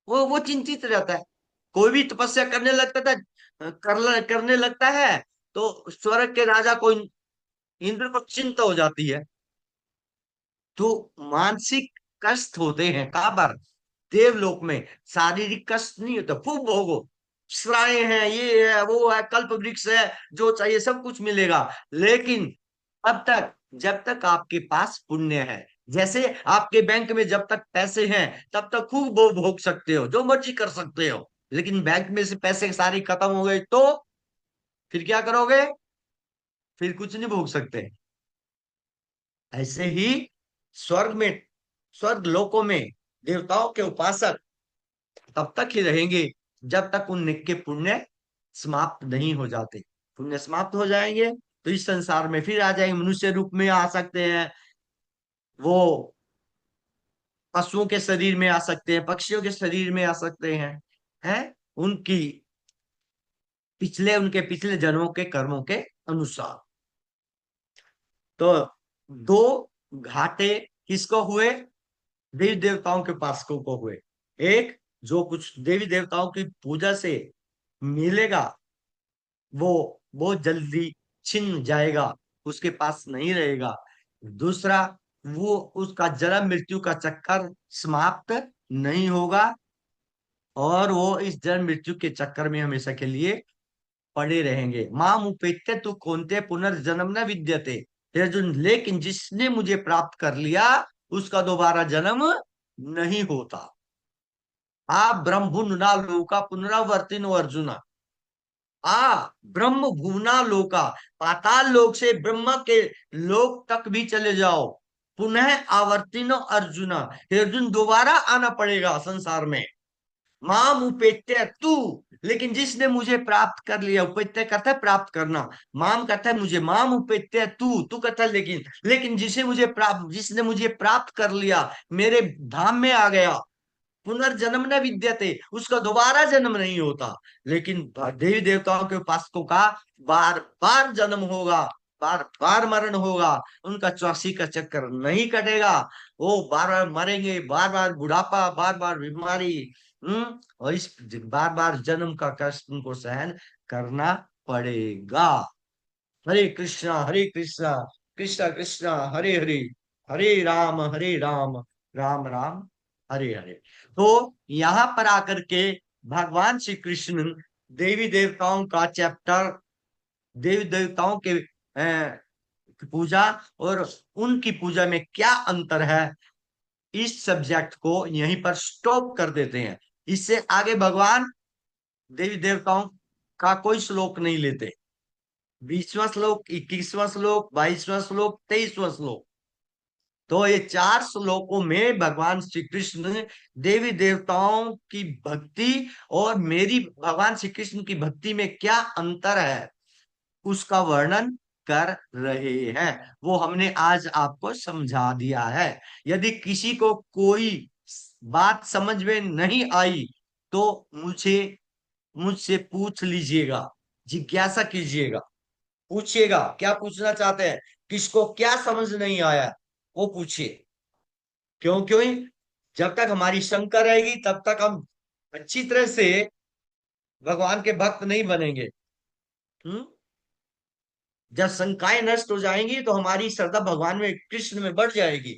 वो चिंतित रहता है। कोई भी तपस्या करने लगता था, करने लगता है, तो स्वर्ग के राजा को, इंद्र को चिंता हो जाती है। तो मानसिक कष्ट होते हैं कहां पर? देवलोक में। शारीरिक कष्ट नहीं होता, खूब भोगो, श्राए हैं, ये है, वो है, कल्प वृक्ष है, जो चाहिए सब कुछ मिलेगा। लेकिन अब तक, जब तक आपके पास पुण्य है, जैसे आपके बैंक में जब तक पैसे हैं तब तक खूब भोग सकते हो, जो मर्जी कर सकते हो। लेकिन बैंक में से पैसे सारे खत्म हो गए तो फिर क्या करोगे? फिर कुछ नहीं भोग सकते। ऐसे ही स्वर्ग में, स्वर्ग लोकों में देवताओं के उपासक तब तक ही रहेंगे जब तक उनके पुण्य समाप्त नहीं हो जाते। पुण्य समाप्त हो जाएंगे तो इस संसार में फिर आ जाएंगे, मनुष्य रूप में आ सकते हैं, वो पशुओं के शरीर में आ सकते हैं, पक्षियों के शरीर में आ सकते हैं उनकी उनके पिछले जन्मों के कर्मों के अनुसार। तो दो घाटे किसको हुए? देवी देवताओं के उपासकों को हुए। एक, जो कुछ देवी देवताओं की पूजा से मिलेगा वो बहुत जल्दी छिन जाएगा, उसके पास नहीं रहेगा। दूसरा, वो उसका जन्म मृत्यु का चक्कर समाप्त नहीं होगा, और वो इस जन्म मृत्यु के चक्कर में हमेशा के लिए पड़े रहेंगे। माम उपेत्य तू कौनते पुनर्जन्म न विद्यते, हे अर्जुन, लेकिन जिसने मुझे प्राप्त कर लिया उसका दोबारा जन्म नहीं होता। आ ब्रह्म भुवना लोका पुनरावर्तिनो अर्जुन, ब्रह्म भुवना लोका, पाताल लोक से ब्रह्म के लोक तक भी चले जाओ, पुनः आवर्तिनो अर्जुन, हे अर्जुन दोबारा आना पड़ेगा संसार में। माम उपेत्य तू, लेकिन जिसने मुझे प्राप्त कर लिया, उपेत्य करता है प्राप्त करना, माम कहता है मुझे, माम उपेत्य तू कहता है लेकिन जिसने मुझे प्राप्त कर लिया, मेरे धाम में आ गया, पुनर्जन्म न विद्यते, उसका दोबारा जन्म नहीं होता। लेकिन देवी देवताओं के उपासकों का बार बार जन्म होगा, बार बार मरण होगा, उनका 84 का चक्कर नहीं कटेगा। वो बार बार मरेंगे, बार बार बुढ़ापा, बार बार बीमारी, और इस बार बार जन्म का कष्ट उनको सहन करना पड़ेगा। हरे कृष्णा कृष्णा कृष्णा हरे हरे, हरे राम राम राम हरे हरे। तो यहाँ पर आकर के भगवान श्री कृष्ण देवी देवताओं का चैप्टर, देवी देवताओं के पूजा और उनकी पूजा में क्या अंतर है, इस सब्जेक्ट को यहीं पर स्टॉप कर देते हैं। इससे आगे भगवान देवी देवताओं का कोई श्लोक नहीं लेते। 20वां श्लोक, 21वां श्लोक, 22वां श्लोक, 23वां श्लोक, तो ये 4 श्लोकों में भगवान श्री कृष्ण देवी देवताओं की भक्ति और मेरी भगवान श्री कृष्ण की भक्ति में क्या अंतर है, उसका वर्णन कर रहे हैं। वो हमने आज आपको समझा दिया है। यदि किसी को कोई बात समझ में नहीं आई तो मुझसे पूछ लीजिएगा, जिज्ञासा कीजिएगा, पूछिएगा क्या पूछना चाहते हैं, किसको क्या समझ नहीं आया वो पूछिए। क्यों क्यों? जब तक हमारी शंका रहेगी तब तक हम अच्छी तरह से भगवान के भक्त नहीं बनेंगे। हम्म जब शंकाएं नष्ट हो जाएंगी तो हमारी श्रद्धा भगवान में, कृष्ण में बढ़ जाएगी।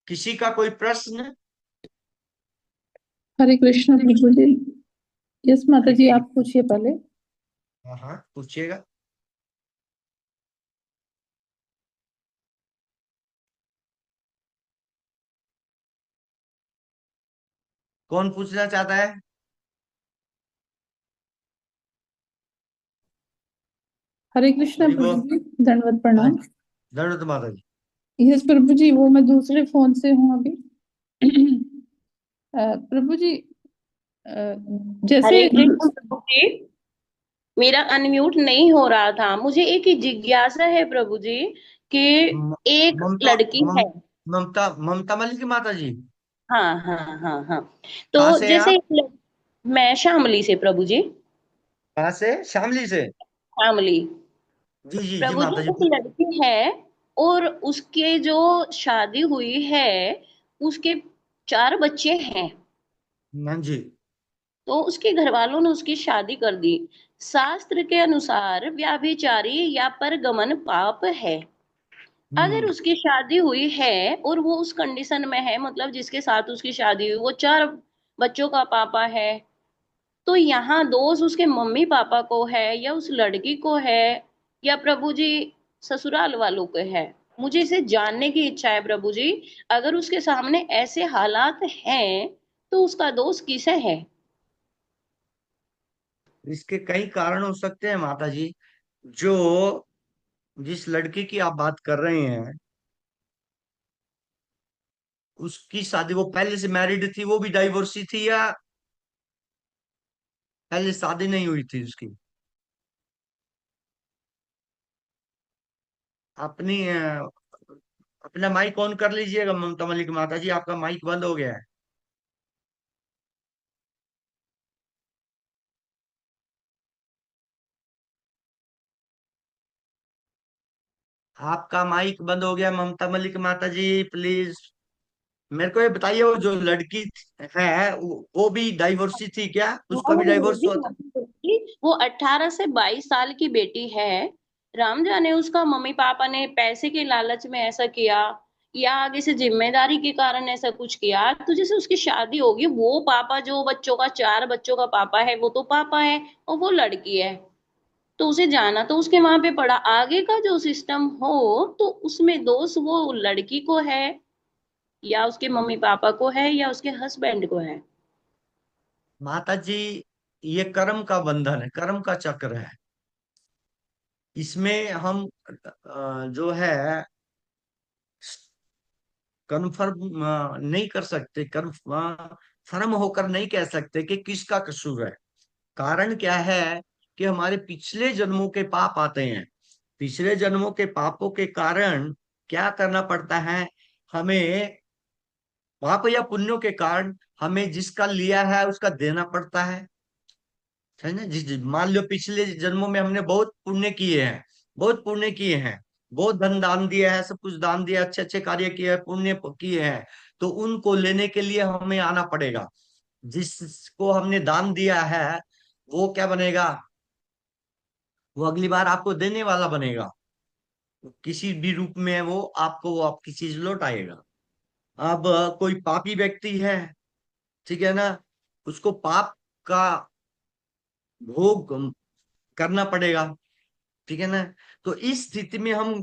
किसी का कोई प्रश्न? हरे कृष्ण प्रभु जी। यस माता जी, आप पूछिए पहले। हाँ हाँ पूछिएगा। कौन पूछना चाहता है? हरे कृष्ण हरि प्रभु बोल। जी, दंडवत प्रणाम। दंडवत माता जी। यस प्रभु जी, वो मैं दूसरे फोन से हूँ अभी। प्रभु जी, जैसे हरे कृष्ण प्रभु जी, मेरा अनम्यूट नहीं हो रहा था। मुझे एक जिज्ञासा है प्रभु जी कि म- एक ममता लड़की है। ममता ममता मलिक माता जी। हाँ हाँ हाँ हाँ। कहाँ तो से हैं जैसे आप? मैं शामली से प्रभु जी, कहाँ से? शामली से? शामली। जी जी जी प्रभु जी, माता जी। एक लड़की है और उसके जो शादी हुई है, उसके 4 बच्चे हैं। हाँ जी। तो उसके घर वालों ने उसकी शादी कर दी। शास्त्र के अनुसार व्याभिचारी या परगमन पाप है। अगर हम्म उसकी शादी हुई है और वो उस कंडीशन में है, मतलब जिसके साथ उसकी शादी हुई वो 4 बच्चों का पापा है, तो यहाँ दोष उसके मम्मी पापा को है या उस लड़की को है या प्रभु जी ससुराल वालों को है? मुझे इसे जानने की इच्छा है प्रभु जी। अगर उसके सामने ऐसे हालात हैं तो उसका दोष किसे है? इसके कई कारण हो सकते हैं माता जी। जो जिस लड़की की आप बात कर रहे हैं, उसकी शादी, वो पहले से मैरिड थी, वो भी डाइवोर्सी थी, या पहले शादी नहीं हुई थी उसकी? अपनी अपना माइक ऑन कर लीजिएगा ममता मलिक माता जी, आपका माइक बंद हो गया है। आपका माइक बंद हो गया ममता मलिक माता जी, प्लीज मेरे को ये बताइए, वो जो लड़की है वो भी डाइवोर्सी थी क्या? उसका भी डाइवोर्स हुआ था? वो 18 से 22 साल की बेटी है। राम जाने उसका मम्मी पापा ने पैसे के लालच में ऐसा किया या आगे से जिम्मेदारी के कारण ऐसा कुछ किया। तो जैसे उसकी शादी होगी, वो पापा जो बच्चों का 4 बच्चों का पापा है वो तो पापा है, और वो लड़की है, तो उसे जाना तो उसके वहां पे पड़ा। आगे का जो सिस्टम हो तो उसमें दोष वो लड़की को है या उसके मम्मी पापा को है या उसके हस्बैंड को है? माता जी, ये कर्म का बंधन है, कर्म का चक्र है। इसमें हम जो है कन्फर्म नहीं कर सकते, फर्म होकर नहीं कह सकते कि किसका कसूर है। कारण क्या है कि हमारे पिछले जन्मों के पाप आते हैं। पिछले जन्मों के पापों के कारण क्या करना पड़ता है हमें? पाप या पुण्यों के कारण हमें जिसका लिया है उसका देना पड़ता है ना। जिस मान लो पिछले जन्मों में हमने बहुत पुण्य किए हैं, बहुत पुण्य किए हैं, बहुत धन दान दिया है, सब कुछ दान दिया, अच्छे अच्छे कार्य किए हैं, पुण्य किए हैं, तो उनको लेने के लिए हमें आना पड़ेगा। जिसको हमने दान दिया है वो क्या बनेगा, वो अगली बार आपको देने वाला बनेगा, किसी भी रूप में वो आपको वो आपकी चीज लौटाएगा। अब कोई पापी व्यक्ति है, ठीक है ना, उसको पाप का भोग करना पड़ेगा, ठीक है ना। तो इस स्थिति में हम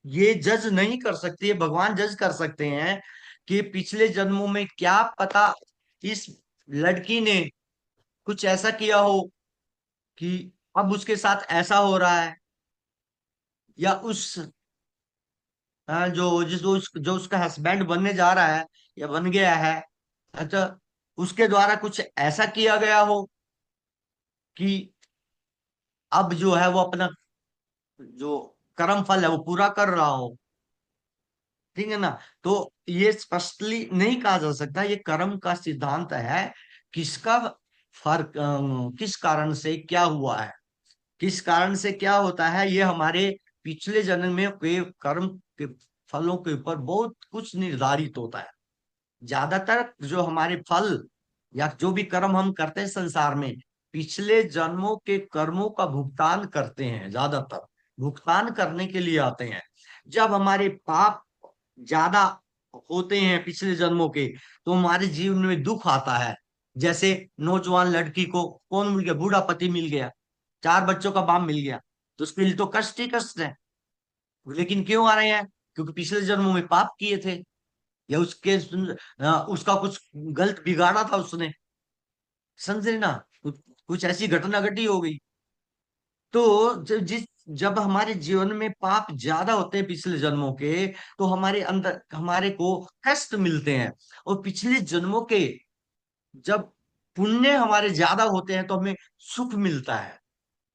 ये जज नहीं कर सकते, ये भगवान जज कर सकते हैं कि पिछले जन्मों में क्या पता इस लड़की ने कुछ ऐसा किया हो कि अब उसके साथ ऐसा हो रहा है, या उस जो उसका हस्बैंड बनने जा रहा है या बन गया है, अच्छा, उसके द्वारा कुछ ऐसा किया गया हो कि अब जो है वो अपना जो कर्म फल है वो पूरा कर रहा हो, ठीक है ना। तो ये स्पष्टली नहीं कहा जा सकता, ये कर्म का सिद्धांत है, किसका फर्क, किस कारण से क्या हुआ है, किस कारण से क्या होता है, ये हमारे पिछले जन्म में के कर्म के फलों के ऊपर बहुत कुछ निर्धारित होता है। ज्यादातर जो हमारे फल या जो भी कर्म हम करते हैं संसार में, पिछले जन्मों के कर्मों का भुगतान करते हैं, ज्यादातर भुगतान करने के लिए आते हैं। जब हमारे पाप ज्यादा होते हैं पिछले जन्मों के, तो हमारे जीवन में दुख आता है। जैसे नौजवान लड़की को कौन मिल गया, बूढ़ा पति मिल गया, 4 बच्चों का बाप मिल गया, तो उसके लिए तो कष्ट ही कष्ट है। लेकिन क्यों आ रहे हैं, क्योंकि पिछले जन्मों में पाप किए थे, या उसका कुछ गलत बिगाड़ा था उसने, समझे ना, कुछ ऐसी घटना घटी हो गई। तो जब हमारे जीवन में पाप ज्यादा होते हैं पिछले जन्मों के, तो हमारे अंदर हमारे को कष्ट मिलते हैं। और पिछले जन्मों के जब पुण्य हमारे ज्यादा होते हैं तो हमें सुख मिलता है,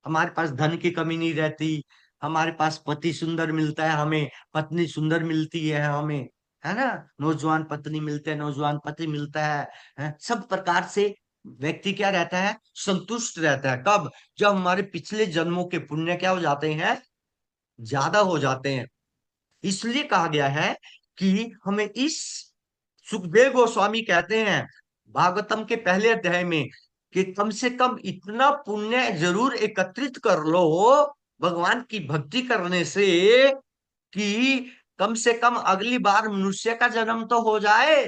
हमारे पास धन की कमी नहीं रहती, हमारे पास पति सुंदर मिलता है हमें, पत्नी सुंदर मिलती है हमें, है ना, नौजवान पत्नी मिलते हैं, नौजवान पति मिलता है, सब प्रकार से व्यक्ति क्या रहता है, संतुष्ट रहता है। कब, जब हमारे पिछले जन्मों के पुण्य क्या हो जाते हैं, ज्यादा हो जाते हैं। इसलिए कहा गया है कि हमें इस, सुखदेव गोस्वामी कहते हैं भागवतम के पहले अध्याय में, कि कम से कम इतना पुण्य जरूर एकत्रित कर लो भगवान की भक्ति करने से, कि कम से कम अगली बार मनुष्य का जन्म तो हो जाए,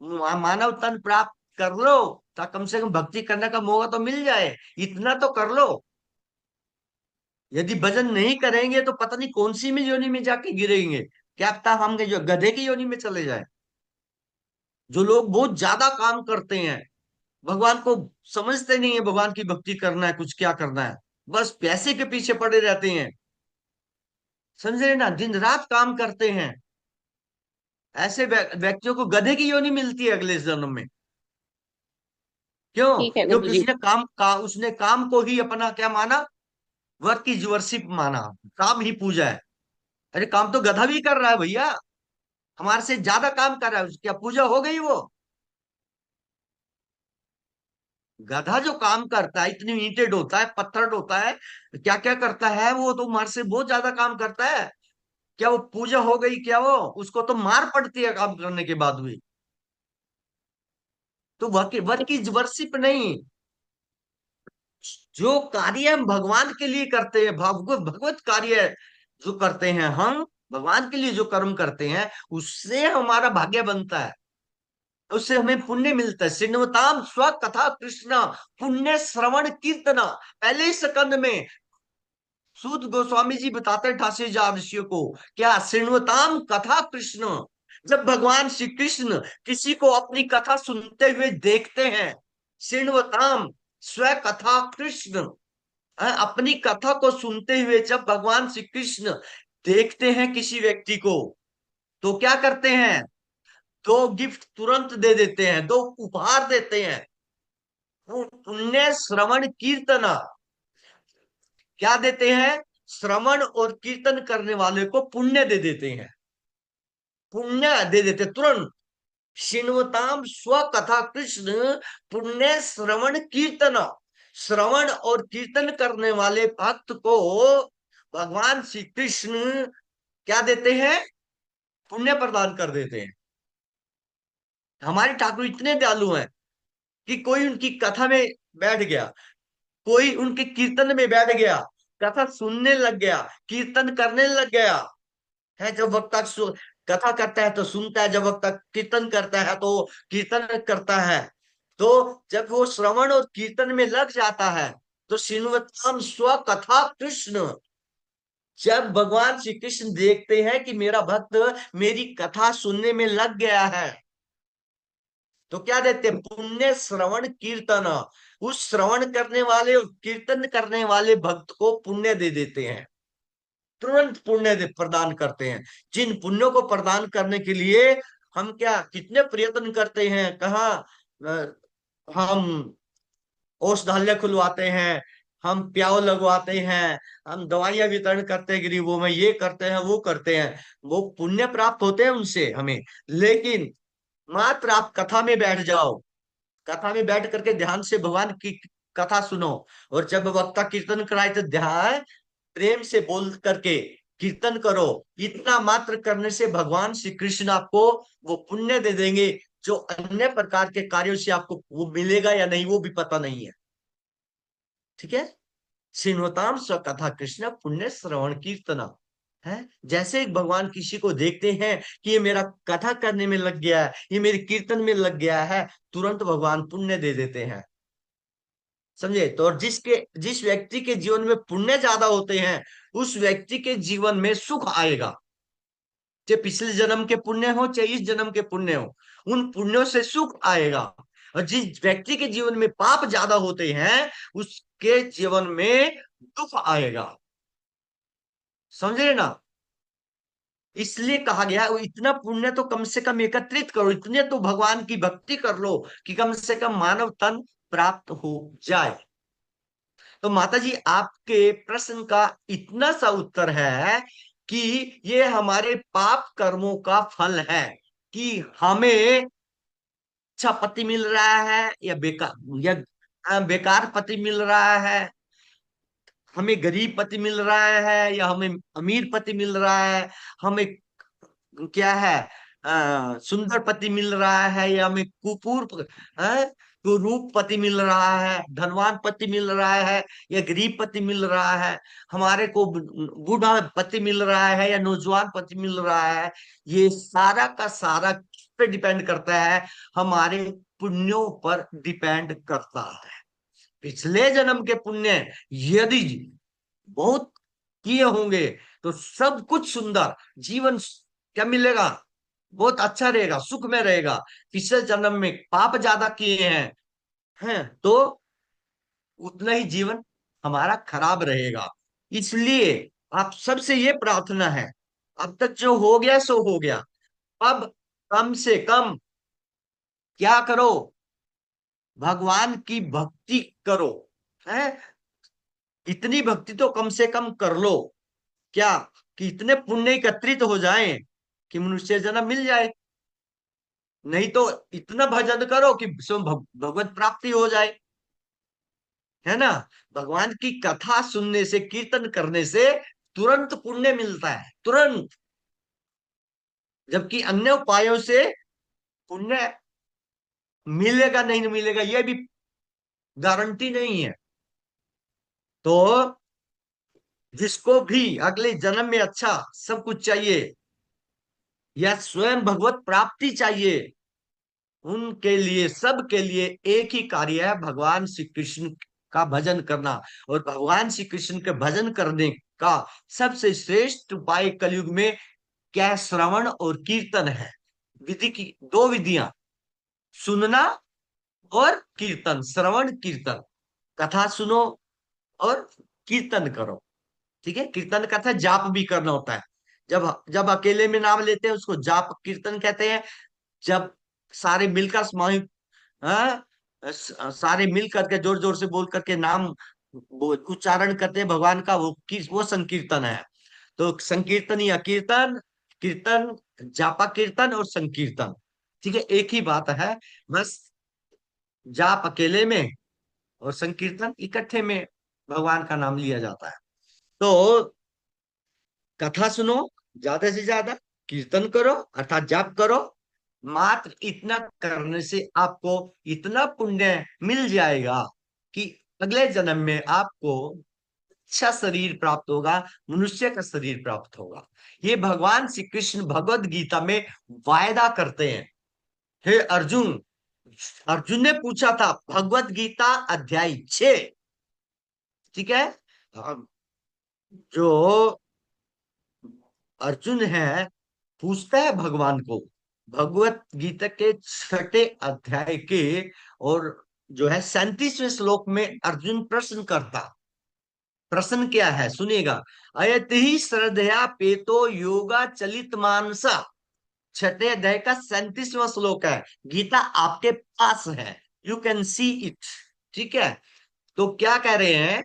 मानव तन प्राप्त कर लो, ताकि कम से कम भक्ति करने का मौका तो मिल जाए, इतना तो कर लो। यदि भजन नहीं करेंगे तो पता नहीं कौन सी में योनि में जाके गिरेंगे, क्या पता हम जो गधे की योनि में चले जाए। जो लोग बहुत ज्यादा काम करते हैं, भगवान को समझते नहीं है, भगवान की भक्ति करना है, कुछ क्या करना है, बस पैसे के पीछे पड़े रहते हैं, समझे ना, दिन रात काम करते हैं, ऐसे व्यक्तियों को गधे की योनि मिलती है अगले जन्म में। क्यों, ठीक है गुरु क्योंकि जी। उसने काम को ही अपना क्या माना, वर्क की वर्शिप माना, काम ही पूजा है। अरे काम तो गधा भी कर रहा है भैया, हमारे से ज्यादा काम कर रहा है, क्या पूजा हो गई वो। गधा जो काम करता है, इतनी ईंटें ढोता है, पत्थर ढोता है, क्या क्या करता है, वो तो हमारे से बहुत ज्यादा काम करता है। क्या वो पूजा हो गई क्या, वो उसको तो मार पड़ती है काम करने के बाद भी। तो वर्क की वर्शिप नहीं, जो कार्य हम भगवान के लिए करते हैं, भगवत भगवत कार्य जो करते हैं हम, भगवान के लिए जो कर्म करते हैं, उससे हमारा भाग्य बनता है, उससे हमें पुण्य मिलता है। श्रृण्वताम स्व कथा कृष्णा पुण्य श्रवण कीर्तना। पहले ही स्कंद में सूत गोस्वामी जी बताते हैं 88,000 ऋषियों को, क्या श्रृण्वताम कथा कृष्ण, जब भगवान श्री कृष्ण किसी को अपनी कथा सुनते हुए देखते हैं, श्रृण्वताम स्व कथा कृष्ण, अपनी कथा को सुनते हुए जब भगवान श्री कृष्ण देखते हैं किसी व्यक्ति को, तो क्या करते हैं, 2 गिफ्ट तुरंत दे देते हैं, 2 उपहार देते हैं। वो पुण्य श्रवण कीर्तना, क्या देते हैं, श्रवण और कीर्तन करने वाले को पुण्य दे देते हैं। पुण्य दे देते तुरंत। शिण्वताम स्व कथा कृष्ण पुण्य श्रवण कीर्तन। श्रवण और कीर्तन करने वाले भक्त को भगवान श्री कृष्ण क्या देते हैं? पुण्य प्रदान कर देते हैं। हमारे ठाकुर इतने दयालु हैं कि कोई उनकी कथा में बैठ गया, कोई उनके कीर्तन में बैठ गया, कथा सुनने लग गया, कीर्तन करने लग गया है। जब वक्ता कथा करता है तो सुनता है, जब वक्ता कीर्तन करता है तो कीर्तन करता है। तो जब वो श्रवण और कीर्तन में लग जाता है तो शिण्वताम स्व कथा कृष्ण। जब भगवान श्री कृष्ण देखते हैं कि मेरा भक्त मेरी कथा सुनने में लग गया है, तो क्या देते हैं? पुण्य श्रवण कीर्तन। उस श्रवण करने वाले और कीर्तन करने वाले भक्त को पुण्य दे देते हैं, तुरंत पुण्य प्रदान करते हैं। जिन पुण्यों को प्रदान करने के लिए हम क्या कितने प्रयत्न करते हैं, कहाँ हम औषधालय खुलवाते हैं, हम प्याव लगवाते हैं, हम दवाइयां वितरण करते हैं गरीबों में, ये करते हैं वो करते हैं, वो पुण्य प्राप्त होते हैं उनसे हमें। लेकिन मात्र आप कथा में बैठ जाओ, कथा में बैठ करके ध्यान से भगवान की कथा सुनो, और जब वक्ता कीर्तन कराए तो ध्यान प्रेम से बोल करके कीर्तन करो। इतना मात्र करने से भगवान श्री कृष्ण आपको वो पुण्य दे देंगे जो अन्य प्रकार के कार्यों से आपको वो मिलेगा या नहीं वो भी पता नहीं है। ठीक है। सिन्वताम स्व कथा कृष्ण पुण्य श्रवण कीर्तना है। जैसे भगवान किसी को देखते हैं कि ये मेरा कथा करने में लग गया है, ये मेरे कीर्तन में लग गया है, तुरंत भगवान पुण्य दे देते हैं। समझे? तो और जिस व्यक्ति के जीवन में पुण्य ज्यादा होते हैं उस व्यक्ति के जीवन में सुख आएगा। चाहे पिछले जन्म के पुण्य हो चाहे इस जन्म के पुण्य हो, उन पुण्यों से सुख आएगा। और जिस व्यक्ति के जीवन में पाप ज्यादा होते हैं उसके जीवन में दुख आएगा। समझे ना? इसलिए कहा गया है इतना पुण्य तो कम से कम एकत्रित करो, इतने तो भगवान की भक्ति कर लो कि कम से कम मानव तन प्राप्त हो जाए। तो माता जी आपके प्रश्न का इतना सा उत्तर है कि ये हमारे पाप कर्मों का फल है कि हमें अच्छा पति मिल रहा है या बेकार पति मिल रहा है, हमें गरीब पति मिल रहा है या हमें अमीर पति मिल रहा है, हमें क्या है सुंदर पति मिल रहा है या हमें कुरूप पति मिल रहा है, धनवान पति मिल रहा है या गरीब पति मिल रहा है, हमारे को बूढ़ा पति मिल रहा है या नौजवान पति मिल रहा है, ये सारा का सारा किस पे डिपेंड करता है? हमारे पुण्यों पर डिपेंड करता है। पिछले जन्म के पुण्य यदि बहुत किए होंगे तो सब कुछ सुंदर जीवन क्या मिलेगा? बहुत अच्छा रहेगा, सुख में रहेगा। पिछले जन्म में पाप ज्यादा किए हैं तो उतना ही जीवन हमारा खराब रहेगा। इसलिए आप सबसे ये प्रार्थना है, अब तक जो हो गया सो हो गया, अब कम से कम क्या करो? भगवान की भक्ति करो। है इतनी भक्ति तो कम से कम कर लो, क्या कि इतने पुण्य एकत्रित हो जाएं कि मनुष्य जन्म मिल जाए। नहीं तो इतना भजन करो कि स्वयं भगवत प्राप्ति हो जाए। है ना? भगवान की कथा सुनने से कीर्तन करने से तुरंत पुण्य मिलता है, तुरंत। जबकि अन्य उपायों से पुण्य मिलेगा नहीं मिलेगा यह भी गारंटी नहीं है। तो जिसको भी अगले जन्म में अच्छा सब कुछ चाहिए या स्वयं भगवत प्राप्ति चाहिए, उनके लिए सबके लिए एक ही कार्य है, भगवान श्री कृष्ण का भजन करना। और भगवान श्री कृष्ण के भजन करने का सबसे श्रेष्ठ उपाय कलयुग में क्या है? श्रवण और कीर्तन है। विधि की दो विधियां, सुनना और कीर्तन। श्रवण कीर्तन, कथा सुनो और कीर्तन करो। ठीक है? कीर्तन का अर्थ जाप भी करना होता है। जब जब अकेले में नाम लेते हैं उसको जाप कीर्तन कहते हैं। जब सारे मिलकर सारे मिल करके जोर जोर से बोल करके नाम उच्चारण करते हैं भगवान का, वो संकीर्तन है। तो संकीर्तन या कीर्तन, कीर्तन जापा कीर्तन और संकीर्तन, ठीक है, एक ही बात है। बस जाप अकेले में और संकीर्तन इकट्ठे में भगवान का नाम लिया जाता है। तो कथा सुनो ज्यादा से ज्यादा, कीर्तन करो अर्थात जाप करो। मात्र इतना करने से आपको इतना पुण्य मिल जाएगा कि अगले जन्म में आपको अच्छा शरीर प्राप्त होगा, मनुष्य का शरीर प्राप्त होगा। ये भगवान श्री कृष्ण भगवत गीता में वायदा करते हैं। हे अर्जुन, अर्जुन ने पूछा था भगवत गीता अध्याय 6, ठीक है। जो अर्जुन है पूछता है भगवान को भगवत गीता के 6ठे अध्याय के, और जो है 37वें श्लोक में अर्जुन प्रश्न करता। प्रश्न क्या है सुनिएगा। अयत ही श्रद्धया पेतो योगा चलित मानसा, 6ठे अध्याय का 37वां श्लोक है। गीता आपके पास है, यू कैन सी इट, ठीक है। तो क्या कह रहे हैं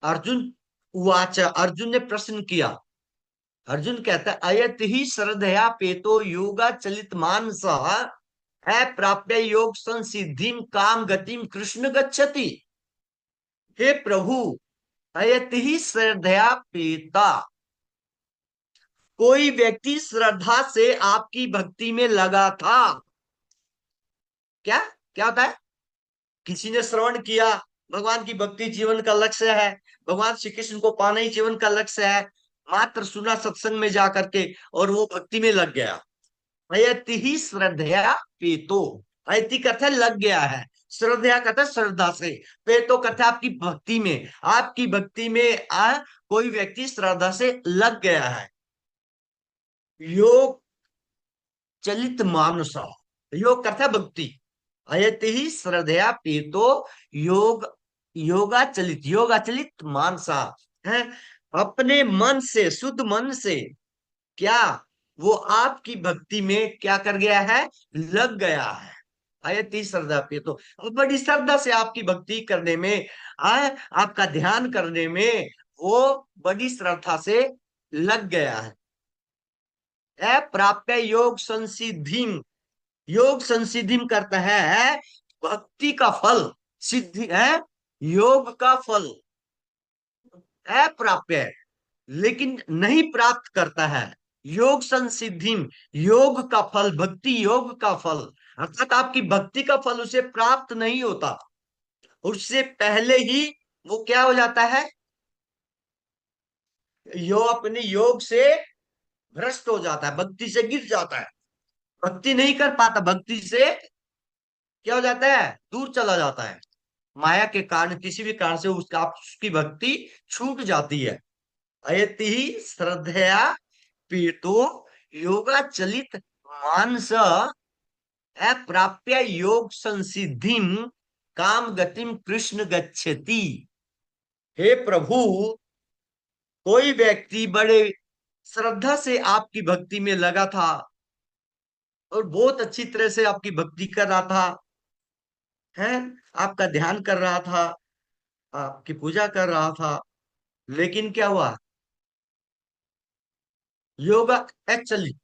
अर्जुन, उवाच, अर्जुन ने प्रश्न किया। अर्जुन कहता है अयत ही श्रद्धया पेतो योगा चलित मानस अप्राप्य योग संसिद्धिम काम गतिम कृष्ण गच्छति। हे प्रभु, अयत ही श्रद्धया पेता, कोई व्यक्ति श्रद्धा से आपकी भक्ति में लगा था। क्या क्या होता है? किसी ने श्रवण किया, भगवान की भक्ति जीवन का लक्ष्य है, भगवान श्री कृष्ण को पाना ही जीवन का लक्ष्य है, मात्र सुना सत्संग में जा करके और वो भक्ति में लग गया। अयति ही श्रद्धया पेतो, अयति कहता है लग गया है, श्रद्धया कहता है श्रद्धा से, पेतो कहता है आपकी भक्ति में, आपकी भक्ति में कोई व्यक्ति श्रद्धा से लग गया है। योग चलित मानसा, योग करता है भक्ति, अयति ही श्रद्धया पेतो योग योगा चलित, योगा चलित मानसा है, अपने मन से शुद्ध मन से क्या वो आपकी भक्ति में क्या कर गया है, लग गया है। अयति श्रद्धा पेतो, बड़ी श्रद्धा से आपकी भक्ति करने में, आपका ध्यान करने में वो बड़ी श्रद्धा से लग गया है। अप्राप्य योग संसिद्धिम, योग संसिद्धिम करता है भक्ति का फल, सिद्धि है योग का फल, अप्राप्य लेकिन नहीं प्राप्त करता है, योग संसिद्धिम योग का फल, भक्ति योग का फल, अर्थात आपकी भक्ति का फल उसे प्राप्त नहीं होता, उससे पहले ही वो क्या हो जाता है, अपने योग से भ्रष्ट हो जाता है, भक्ति से गिर जाता है, भक्ति नहीं कर पाता, भक्ति से क्या हो जाता है, दूर चला जाता है, माया के कारण किसी भी कारण से उसका उसकी भक्ति छूट जाती है। अयति ही श्रद्धया पीतो योगा चलित मानस अप्राप्य योग संसिद्धिम काम गतिम कृष्ण गच्छति। हे प्रभु, कोई व्यक्ति बड़े श्रद्धा से आपकी भक्ति में लगा था और बहुत अच्छी तरह से आपकी भक्ति कर रहा था, है आपका ध्यान कर रहा था, आपकी पूजा कर रहा था, लेकिन क्या हुआ, योग अचलित,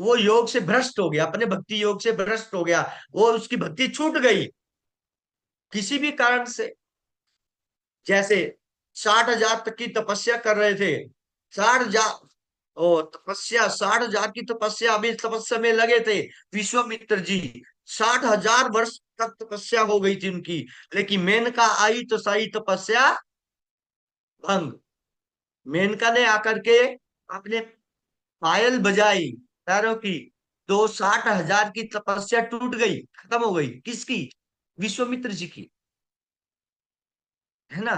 वो योग से भ्रष्ट हो गया, अपने भक्ति योग से भ्रष्ट हो गया, वो उसकी भक्ति छूट गई किसी भी कारण से। जैसे 60,000 तक की तपस्या कर रहे थे, 60,000 तपस्या, 60,000 की तपस्या, अभी तपस्या में लगे थे विश्वामित्र जी, 60,000 वर्ष तक तपस्या हो गई थी उनकी, लेकिन मेनका आई तो सही तपस्या भंग। मेनका ने आकर के अपने पायल बजाई पैरों की, तो 60,000 की तपस्या टूट गई, खत्म हो गई, किसकी, विश्वामित्र जी की, है ना।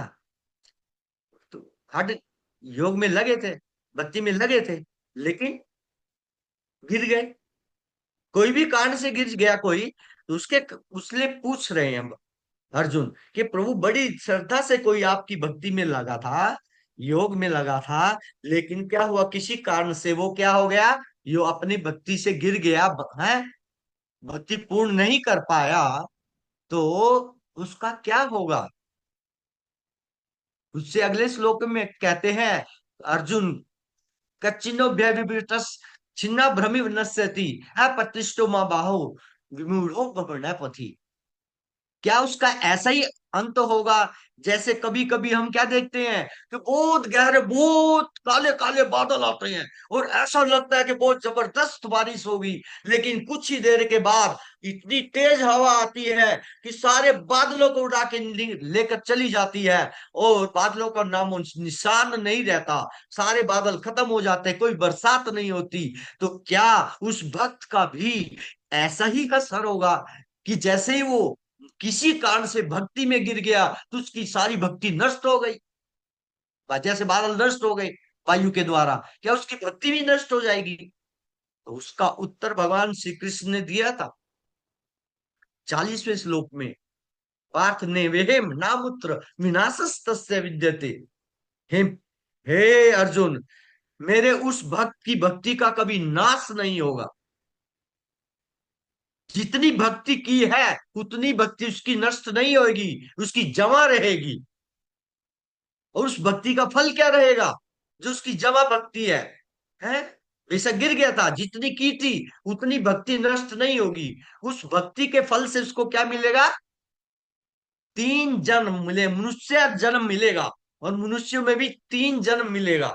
तो हट योग में लगे थे, भक्ति में लगे थे, लेकिन गिर गए, कोई भी कारण से गिर गया कोई, तो उसके उसने पूछ रहे हैं अर्जुन कि प्रभु बड़ी श्रद्धा से कोई आपकी भक्ति में लगा था, योग में लगा था, लेकिन क्या हुआ, किसी कारण से वो क्या हो गया, यो अपनी भक्ति से गिर गया है, भक्ति पूर्ण नहीं कर पाया, तो उसका क्या होगा। उससे अगले श्लोक में कहते हैं अर्जुन कच्चिनो व्यभिवृतस् छिन्ना भ्रमि नश्यति अप्रतिष्ठो मां बाहो विमूढ़ो पथि। क्या उसका ऐसा ही अंत होगा? जैसे कभी कभी हम क्या देखते हैं कि बहुत गहरे, बहुत काले काले बादल आते हैं और ऐसा लगता है कि बहुत जबरदस्त बारिश होगी, लेकिन कुछ ही देर के बाद इतनी तेज हवा आती है कि सारे बादलों को उड़ा के लेकर चली जाती है और बादलों का नामो निशान नहीं रहता, सारे बादल खत्म हो जाते हैं, कोई बरसात नहीं होती। तो क्या उस भक्त का भी ऐसा ही असर होगा कि जैसे ही वो किसी कारण से भक्ति में गिर गया तो उसकी सारी भक्ति नष्ट हो गई, जैसे बादल नष्ट हो गए वायु के द्वारा, क्या उसकी भक्ति भी नष्ट हो जाएगी? तो उसका उत्तर भगवान श्री कृष्ण ने दिया था 40वें श्लोक में, पार्थ ने वेहेम नामुत्र विनाशस्तस्य विद्यते। हे हे अर्जुन, मेरे उस भक्त की भक्ति का कभी नाश नहीं होगा। जितनी भक्ति की है उतनी भक्ति उसकी नष्ट नहीं होगी, उसकी जमा रहेगी। और उस भक्ति का फल क्या रहेगा? जो उसकी जमा भक्ति है वैसा गिर गया था, जितनी की थी उतनी भक्ति नष्ट नहीं होगी। उस भक्ति के फल से उसको क्या मिलेगा? 3 जन्म मिले, मनुष्य जन्म मिलेगा और मनुष्यों में भी 3 जन्म मिलेगा।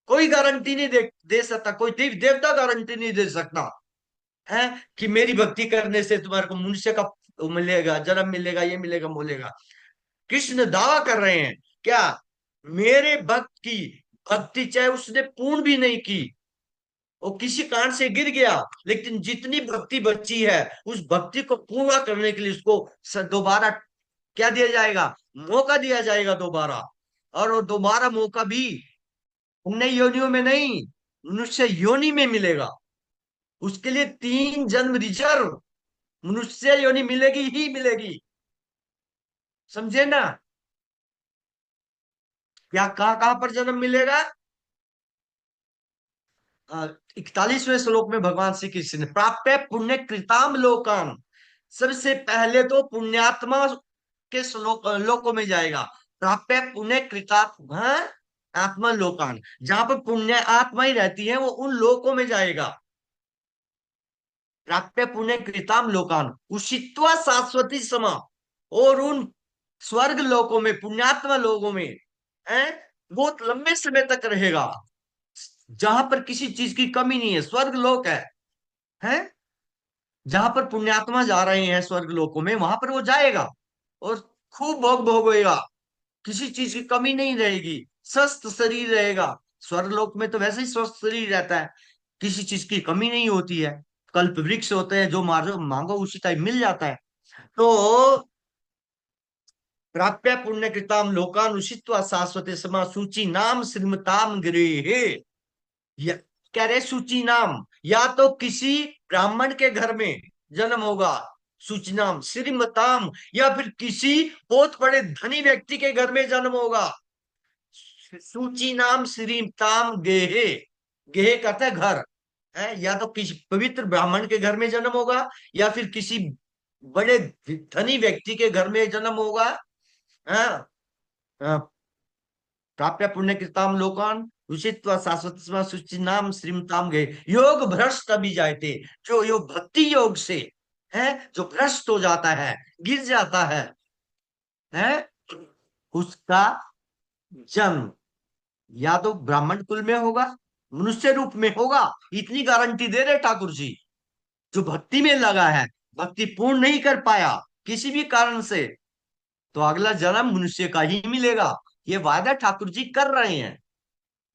कोई गारंटी नहीं दे सकता, कोई देवता गारंटी नहीं दे सकता है कि मेरी भक्ति करने से तुम्हारे को मनुष्य का मिलेगा, जन्म मिलेगा, ये मिलेगा, मिलेगा। कृष्ण दावा कर रहे हैं क्या? मेरे भक्त की भक्ति चाहे उसने पूर्ण भी नहीं की, वो किसी कारण से गिर गया, लेकिन जितनी भक्ति बची है उस भक्ति को पूरा करने के लिए उसको दोबारा क्या दिया जाएगा? मौका दिया जाएगा दोबारा। और वो दोबारा मौका भी पुण्य योनियों में नहीं, मनुष्य योनि में मिलेगा। उसके लिए 3 जन्म रिजर्व मनुष्य योनि मिलेगी ही मिलेगी। समझे ना? क्या कहां पर जन्म मिलेगा? 41वें श्लोक में भगवान श्री कृष्ण ने प्राप्य पुण्य कृताम लोकान, सबसे पहले तो पुण्यात्मा के लोकों में जाएगा। प्राप्य पुण्य कृतात्मा आत्मा लोकान, जहां पर पुण्य आत्मा ही रहती है वो उन लोकों में जाएगा। प्राप्य पुण्य कृताम लोकान उषित्वा शाश्वती समा, और उन स्वर्ग लोकों में, पुण्यात्मा लोगों में है बहुत लंबे समय तक रहेगा, जहां पर किसी चीज की कमी नहीं है। स्वर्ग लोक है जहां पर पुण्यात्मा जा रहे हैं स्वर्ग लोकों में, वहां पर वो जाएगा और खूब भोग भोगेगा, किसी चीज की कमी नहीं रहेगी, स्वस्थ शरीर रहेगा। स्वर्ग लोक में तो वैसे ही स्वस्थ शरीर रहता है, किसी चीज की कमी नहीं होती है। कल्प वृक्ष होते हैं, जो मारो मांगो उसी टाइम मिल जाता है। तो प्राप्य पुण्य कृताम लोकान उषित्वा शाश्वते समा सूची नाम श्रीमताम गृहे। कह रहे सूची नाम, या तो किसी ब्राह्मण के घर में जन्म होगा सूचनाम, श्रीमताम, या फिर किसी बहुत बड़े धनी व्यक्ति के घर में जन्म होगा। सूची नाम श्रीमताम गेहे, गेहे कहता है घर है, या तो किसी पवित्र ब्राह्मण के घर में जन्म होगा या फिर किसी बड़े धनी व्यक्ति के घर में जन्म होगा। प्राप्य पुण्य कृताम लोकान उषित्वा शाश्वत शुचि नाम श्रीमताम गए योग भ्रष्ट अभी जाते, जो योग भक्ति योग से है जो भ्रष्ट हो जाता है, गिर जाता है उसका जन्म या तो ब्राह्मण कुल में होगा, मनुष्य रूप में होगा, इतनी गारंटी दे रहे ठाकुर जी। जो भक्ति में लगा है, भक्ति पूर्ण नहीं कर पाया किसी भी कारण से, तो अगला जन्म मनुष्य का ही मिलेगा। ये वादा ठाकुर जी कर रहे हैं।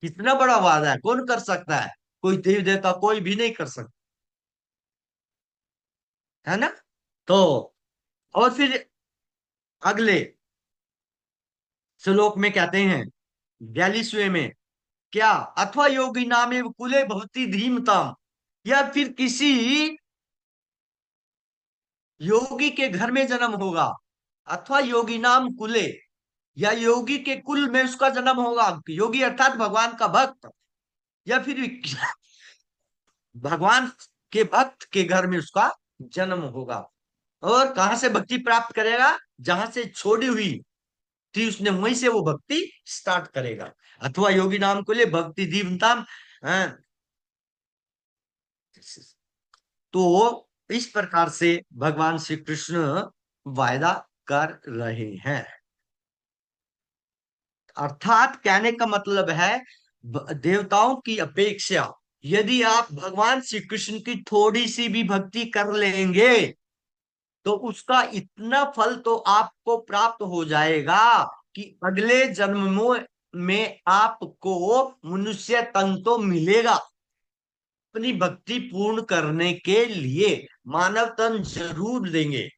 कितना बड़ा वादा है, कौन कर सकता है? कोई देव देवता कोई भी नहीं कर सकता, है ना? तो और फिर अगले श्लोक में कहते हैं 42वें में, क्या अथवा योगी नामे कुले भवती धीमताम, या फिर किसी योगी के घर में जन्म होगा, अथवा योगी नाम कुले, या योगी के कुल में उसका जन्म होगा। योगी अर्थात भगवान का भक्त, या फिर भगवान के भक्त के घर में उसका जन्म होगा। और कहां से भक्ति प्राप्त करेगा? जहां से छोड़ी हुई थी उसने, वहीं से वो भक्ति स्टार्ट करेगा। अथवा योगी नाम कुले भक्ति दीवताम हैं। तो इस प्रकार से भगवान श्री कृष्ण वायदा कर रहे हैं। अर्थात कहने का मतलब है देवताओं की अपेक्षा यदि आप भगवान श्री कृष्ण की थोड़ी सी भी भक्ति कर लेंगे तो उसका इतना फल तो आपको प्राप्त हो जाएगा कि अगले जन्म में आपको मनुष्य तन तो मिलेगा। अपनी भक्ति पूर्ण करने के लिए मानव तन जरूर देंगे,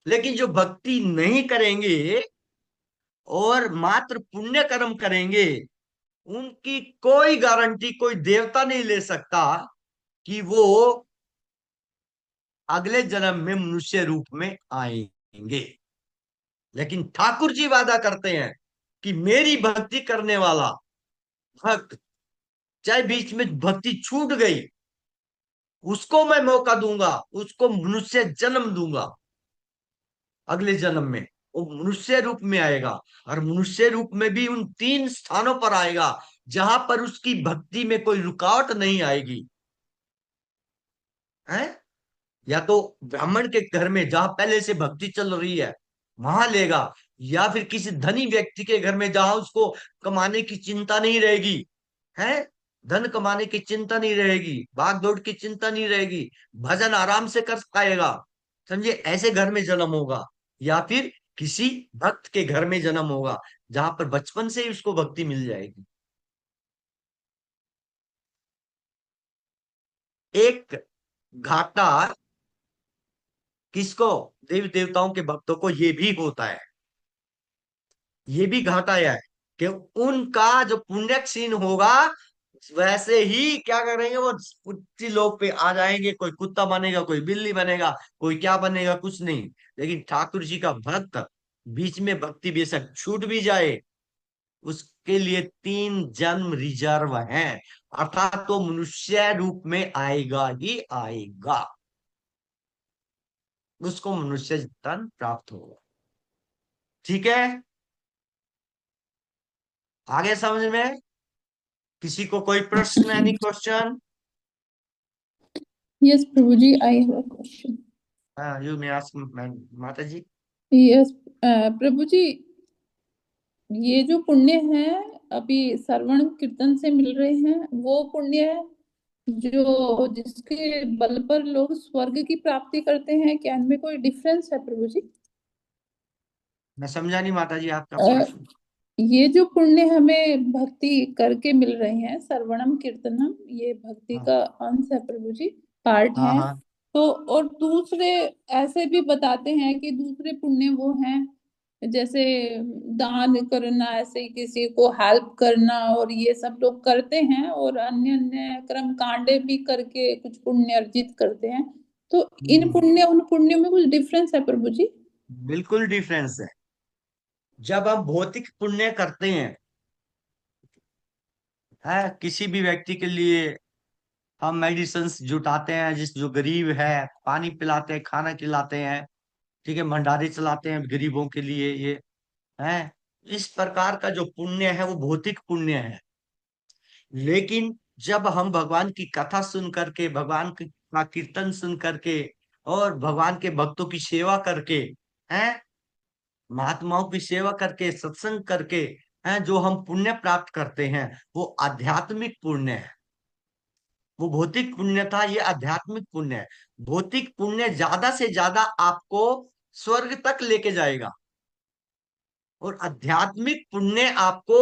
लेकिन जो भक्ति नहीं करेंगे और मात्र पुण्य कर्म करेंगे उनकी कोई गारंटी कोई देवता नहीं ले सकता कि वो अगले जन्म में मनुष्य रूप में आएंगे। लेकिन ठाकुर जी वादा करते हैं कि मेरी भक्ति करने वाला भक्त चाहे बीच में भक्ति छूट गई उसको मैं मौका दूंगा, उसको मनुष्य जन्म दूंगा। अगले जन्म में वो मनुष्य रूप में आएगा और मनुष्य रूप में भी उन 3 स्थानों पर आएगा जहां पर उसकी भक्ति में कोई रुकावट नहीं आएगी है। या तो ब्राह्मण के घर में जहां पहले से भक्ति चल रही है वहां लेगा, या फिर किसी धनी व्यक्ति के घर में जहां उसको कमाने की चिंता नहीं रहेगी है, धन कमाने की चिंता नहीं रहेगी, भाग दौड़ की चिंता नहीं रहेगी, भजन आराम से कर पाएगा। समझे, ऐसे घर में जन्म होगा। या फिर किसी भक्त के घर में जन्म होगा जहां पर बचपन से ही उसको भक्ति मिल जाएगी। एक घाटा किसको, देवी देवताओं के भक्तों को ये भी होता है, ये भी घाटा है कि उनका जो पुण्य क्षीण होगा वैसे ही क्या करेंगे वो उच्च लोक पे आ जाएंगे। कोई कुत्ता बनेगा, कोई बिल्ली बनेगा, कोई क्या बनेगा, कुछ नहीं। लेकिन ठाकुर जी का भक्त बीच में भक्ति बेशक छूट भी जाए उसके लिए 3 जन्म रिजर्व हैं, अर्थात तो मनुष्य रूप में आएगा ही आएगा, उसको मनुष्य तन प्राप्त होगा। ठीक है, आगे समझ में? किसी को कोई प्रश्न, any question? Yes, Prabhuji, I have a question. You may ask माता जी। Yes, Prabhuji, ये जो पुण्य है अभी श्रवण कीर्तन से मिल रहे हैं वो पुण्य है जो जिसके बल पर लोग स्वर्ग की प्राप्ति करते हैं, क्या इनमें कोई डिफरेंस है प्रभु जी? मैं समझा नहीं माता जी आपका अ, प्रश्न। ये जो पुण्य हमें भक्ति करके मिल रहे हैं, श्रवणम कीर्तनम, ये भक्ति हाँ का अंश है प्रभु जी, पार्ट हाँ है। हाँ। तो और दूसरे ऐसे भी बताते हैं कि दूसरे पुण्य वो हैं जैसे दान करना, ऐसे किसी को हेल्प करना, और ये सब लोग करते हैं और अन्य अन्य कर्म कांडे भी करके कुछ पुण्य अर्जित करते हैं। तो इन पुण्य उन पुण्यों में कुछ डिफरेंस है प्रभु जी? बिल्कुल डिफरेंस है। जब हम भौतिक पुण्य करते हैं है, किसी भी व्यक्ति के लिए हम मेडिसिन जुटाते हैं, जिस जो गरीब है पानी पिलाते हैं, खाना खिलाते हैं, ठीक है, भंडारे चलाते हैं गरीबों के लिए, ये है, इस प्रकार का जो पुण्य है वो भौतिक पुण्य है। लेकिन जब हम भगवान की कथा सुन करके, का कीर्तन सुन करके और भगवान के भक्तों की सेवा करके हैं, महात्माओं की सेवा करके, सत्संग करके हैं, जो हम पुण्य प्राप्त करते हैं वो आध्यात्मिक पुण्य है। वो भौतिक पुण्य था, ये आध्यात्मिक पुण्य है। भौतिक पुण्य ज्यादा से ज्यादा आपको स्वर्ग तक लेके जाएगा और आध्यात्मिक पुण्य आपको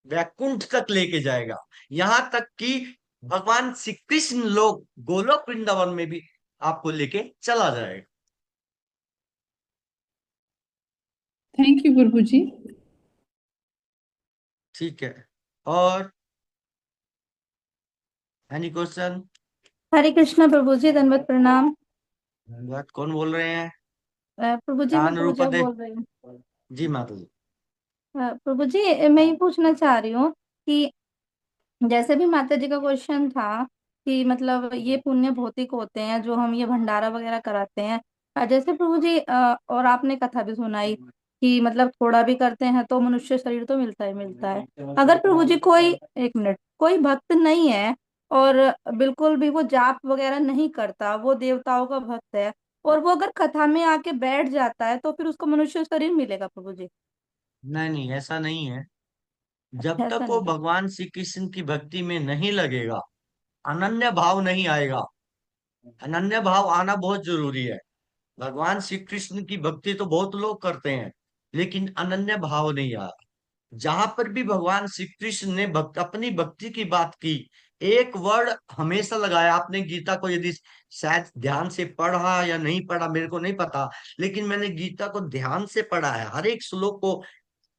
वैकुंठ तक लेके जाएगा, यहां तक कि भगवान श्री कृष्ण लोग गोलोक वृंदावन में भी आपको लेके चला जाएगा। थैंक यू प्रभु जी। ठीक है, और एनी क्वेश्चन? हरे कृष्णा प्रभु जी, दंडवत प्रणाम। कौन बोल रहे हैं? प्रभु जी, मैं ज्ञान पूजा रूपदे। बोल रही हूँ। जी माता जी। प्रभु जी, मैं ये पूछना चाह रही हूँ कि जैसे भी माता जी का क्वेश्चन था कि मतलब ये पुण्य भौतिक होते हैं जो हम ये भंडारा वगैरह कराते हैं, जैसे प्रभु जी और आपने कथा भी सुनाई कि मतलब थोड़ा भी करते हैं तो मनुष्य शरीर तो मिलता ही मिलता है। अगर प्रभु जी कोई, एक मिनट, कोई भक्त नहीं है और बिल्कुल भी वो जाप वगैरह नहीं करता, वो देवताओं का भक्त है, और वो अगर कथा में आके बैठ जाता है तो फिर उसको मनुष्य शरीर मिलेगा प्रभु जी? नहीं नहीं, ऐसा नहीं है। जब अच्छा, ऐसा तक वो नहीं है। भगवान श्री कृष्ण की भक्ति में नहीं लगेगा, अनन्य भाव नहीं आएगा। अनन्य भाव आना बहुत जरूरी है। भगवान श्री कृष्ण की भक्ति तो बहुत लोग करते हैं, लेकिन अनन्य भाव नहीं आया। जहां पर भी भगवान श्री कृष्ण ने अपनी भक्ति की बात की, एक वर्ड हमेशा लगाया। आपने गीता को यदि शायद ध्यान से पढ़ा या नहीं पढ़ा मेरे को नहीं पता, लेकिन मैंने गीता को ध्यान से पढ़ा है। हर एक श्लोक को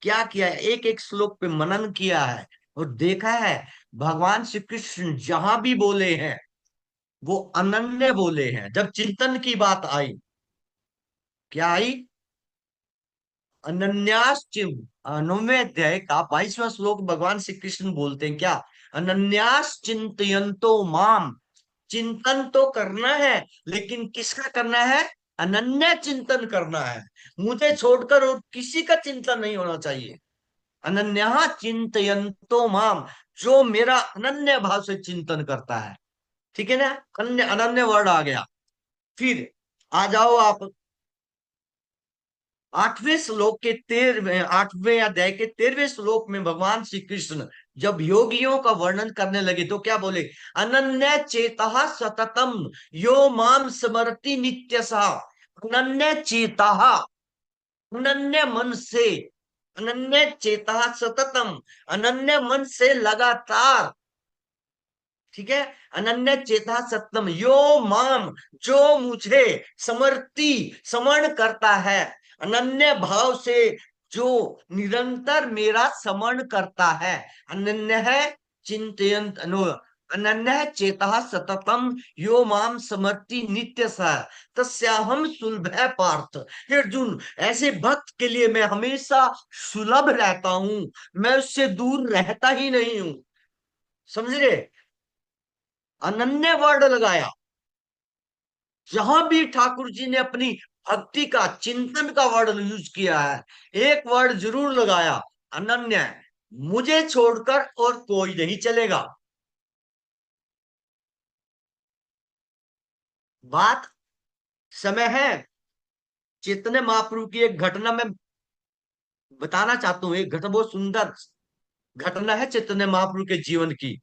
क्या किया है, एक एक श्लोक पे मनन किया है और देखा है। भगवान श्री कृष्ण जहां भी बोले हैं वो अनन्य बोले हैं। जब चिंतन की बात आई, क्या आई? अनन्याश्चिम, 9वें अध्याय का 22वां श्लोक भगवान श्री कृष्ण बोलते हैं क्या? अनन्यास चिंतयन्तो माम। चिंतन तो करना है, लेकिन किसका करना है? अनन्य चिंतन करना है। मुझे छोड़कर और किसी का चिंतन नहीं होना चाहिए। अनन्या चिंतयन्तो माम, जो मेरा अनन्य भाव से चिंतन करता है। ठीक है ना? अन्य अनन्य वर्ड आ गया। फिर आ जाओ आप 8वें श्लोक के 13वें, 8वें अध्याय के 13वें श्लोक में भगवान श्री कृष्ण जब योगियों का वर्णन करने लगे तो क्या बोले? अनन्य चेतः सततम यो माम स्मरति नित्यसा। अनन्य चेतः, अनन्य मन से, अनन्य चेतः सततम, अनन्य मन से लगातार। ठीक है? अनन्य चेता सत्यम यो माम, जो मुझे समर्ति, समरण करता है। अनन्य भाव से जो निरंतर मेरा समरण करता है। अनन्य है चिंतयंत अनु, अनन्य चेता सततम यो माम समर्ति नित्य सा तस्याहम सुलभ पार्थ। हे अर्जुन, ऐसे भक्त के लिए मैं हमेशा सुलभ रहता हूं, मैं उससे दूर रहता ही नहीं हूं। समझ रहे? अनन्य वर्ड लगाया। जहां भी ठाकुर जी ने अपनी भक्ति का, चिंतन का वर्ड यूज किया है, एक वर्ड जरूर लगाया, अनन्य। मुझे छोड़कर और कोई नहीं चलेगा। बात समय है। चैतन्य महाप्रभु की एक घटना मैं बताना चाहता हूँ। एक घटना, बहुत सुंदर घटना है चैतन्य महाप्रभु के जीवन की,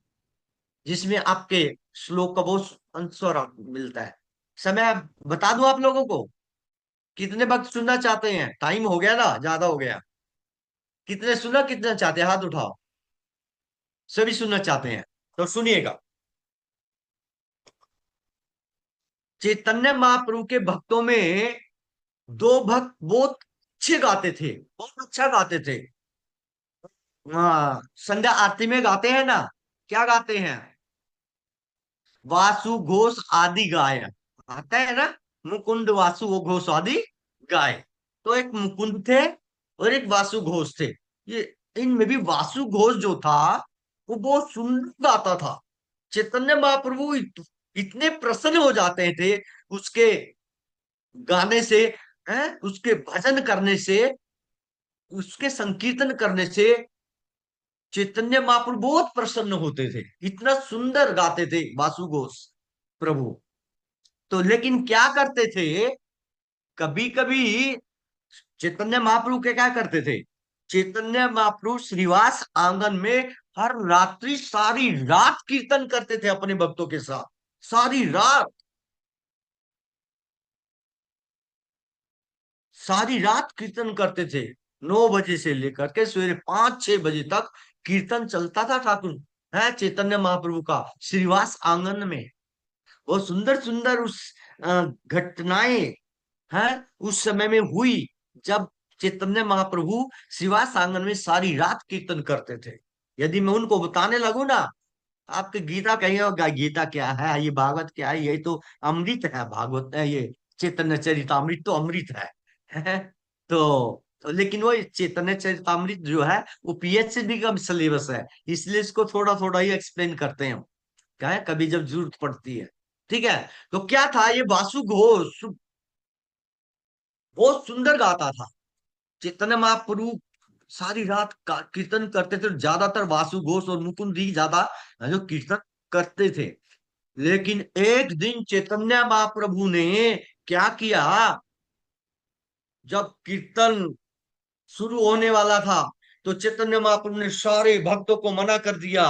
जिसमें आपके श्लोक का बहुत अंश मिलता है। समय बता दूं आप लोगों को? कितने वक्त सुनना चाहते हैं? टाइम हो गया ना, ज्यादा हो गया। कितने सुनना, कितना चाहते हैं? हाथ उठाओ। सभी सुनना चाहते हैं तो सुनिएगा। चैतन्य महाप्रभु के भक्तों में दो भक्त बहुत अच्छे गाते थे, बहुत अच्छा गाते थे। हाँ, संध्या आरती में गाते हैं ना, क्या गाते हैं? वासु घोष आदि गाय, आता है ना, मुकुंद वासु वो घोष आदि गाय। तो एक मुकुंद थे और एक वासु घोष थे। ये इनमें भी वासु घोष जो था वो बहुत सुंदर गाता था। चैतन्य महाप्रभु इतने प्रसन्न हो जाते थे उसके गाने से, हैं, उसके भजन करने से, उसके संकीर्तन करने से। चैतन्य महाप्रभु बहुत प्रसन्न होते थे, इतना सुंदर गाते थे वासु घोष प्रभु। तो लेकिन क्या करते थे, कभी कभी चैतन्य महाप्रभु के क्या करते थे? चैतन्य महाप्रभु श्रीवास आंगन में हर रात्रि सारी रात कीर्तन करते थे अपने भक्तों के साथ, सारी रात, सारी रात कीर्तन करते थे। 9 बजे से लेकर के सवेरे 5-6 बजे तक कीर्तन चलता था ठाकुर है चैतन्य महाप्रभु का श्रीवास आंगन में। बहुत सुंदर सुंदर उस घटनाएं हैं उस समय में हुई, जब चैतन्य महाप्रभु श्रीवास आंगन में सारी रात कीर्तन करते थे। यदि मैं उनको बताने लगूं ना, आपके गीता कहिएगा गीता क्या है, ये भागवत क्या है, ये तो अमृत है, भागवत है, ये चैतन्य चरितामृत तो अमृत है। तो लेकिन वो चैतन्य चरितामृत जो है वो पीएचडी का सिलेबस है, इसलिए इसको थोड़ा थोड़ा ही एक्सप्लेन करते हैं, क्या है, कभी जब जरूरत पड़ती है। ठीक है? तो क्या था, ये वासु घोष बहुत सुंदर गाता था। चैतन्य महाप्रभु सारी रात कीर्तन करते थे। ज्यादातर वासु घोष और मुकुंद जी ज्यादा जो कीर्तन करते थे। लेकिन एक दिन चैतन्य महाप्रभु ने क्या किया, जब कीर्तन शुरू होने वाला था तो चैतन्य महाप्रभु ने सारे भक्तों को मना कर दिया,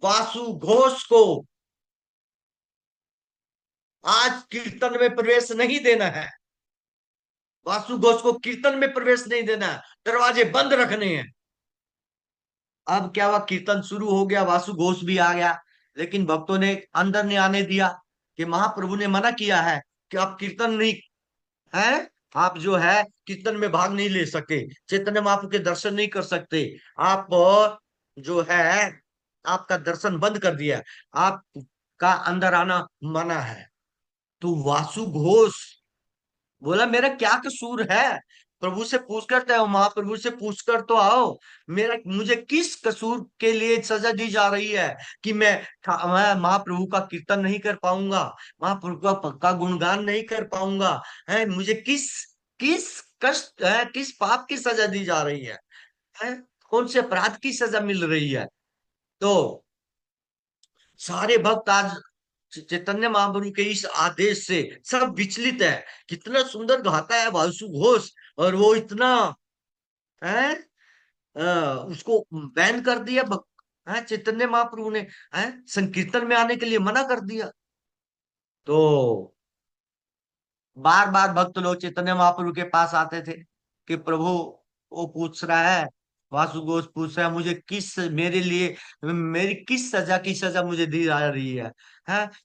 वासु घोष को आज कीर्तन में प्रवेश नहीं देना है, वासु घोष को कीर्तन में प्रवेश नहीं देना है, दरवाजे बंद रखने हैं। अब क्या हुआ, कीर्तन शुरू हो गया, वासु घोष भी आ गया, लेकिन भक्तों ने अंदर नहीं आने दिया कि महाप्रभु ने मना किया है कि आप कीर्तन नहीं है, आप जो है कीर्तन में भाग नहीं ले सकते, चैतन्य महाप्रभु के दर्शन नहीं कर सकते, आप जो है आपका दर्शन बंद कर दिया, आपका अंदर आना मना है। तो वासु घोष बोला मेरा क्या कसूर है, प्रभु से पूछ करते हो, महाप्रभु से पूछ कर तो आओ, मुझे किस कसूर के लिए सजा दी जा रही है कि मैं महाप्रभु का कीर्तन नहीं कर पाऊंगा, महाप्रभु का पक्का गुणगान नहीं कर पाऊंगा, है मुझे किस किस कष्ट है, किस पाप की सजा दी जा रही है, कौन से अपराध की सजा मिल रही है। तो सारे भक्त आज चैतन्य महाप्रभु के इस आदेश से सब विचलित है। कितना सुंदर गाता है वासु घोष, और वो इतना है उसको बैन कर दिया, चैतन्य महाप्रभु ने संकीर्तन में आने के लिए मना कर दिया। तो बार बार भक्त लोग चैतन्य महाप्रभु के पास आते थे कि प्रभु वो पूछ रहा है, वासु घोष पूछ रहा है मुझे किस मेरे लिए मेरी किस सजा की सजा मुझे दी जा रही है,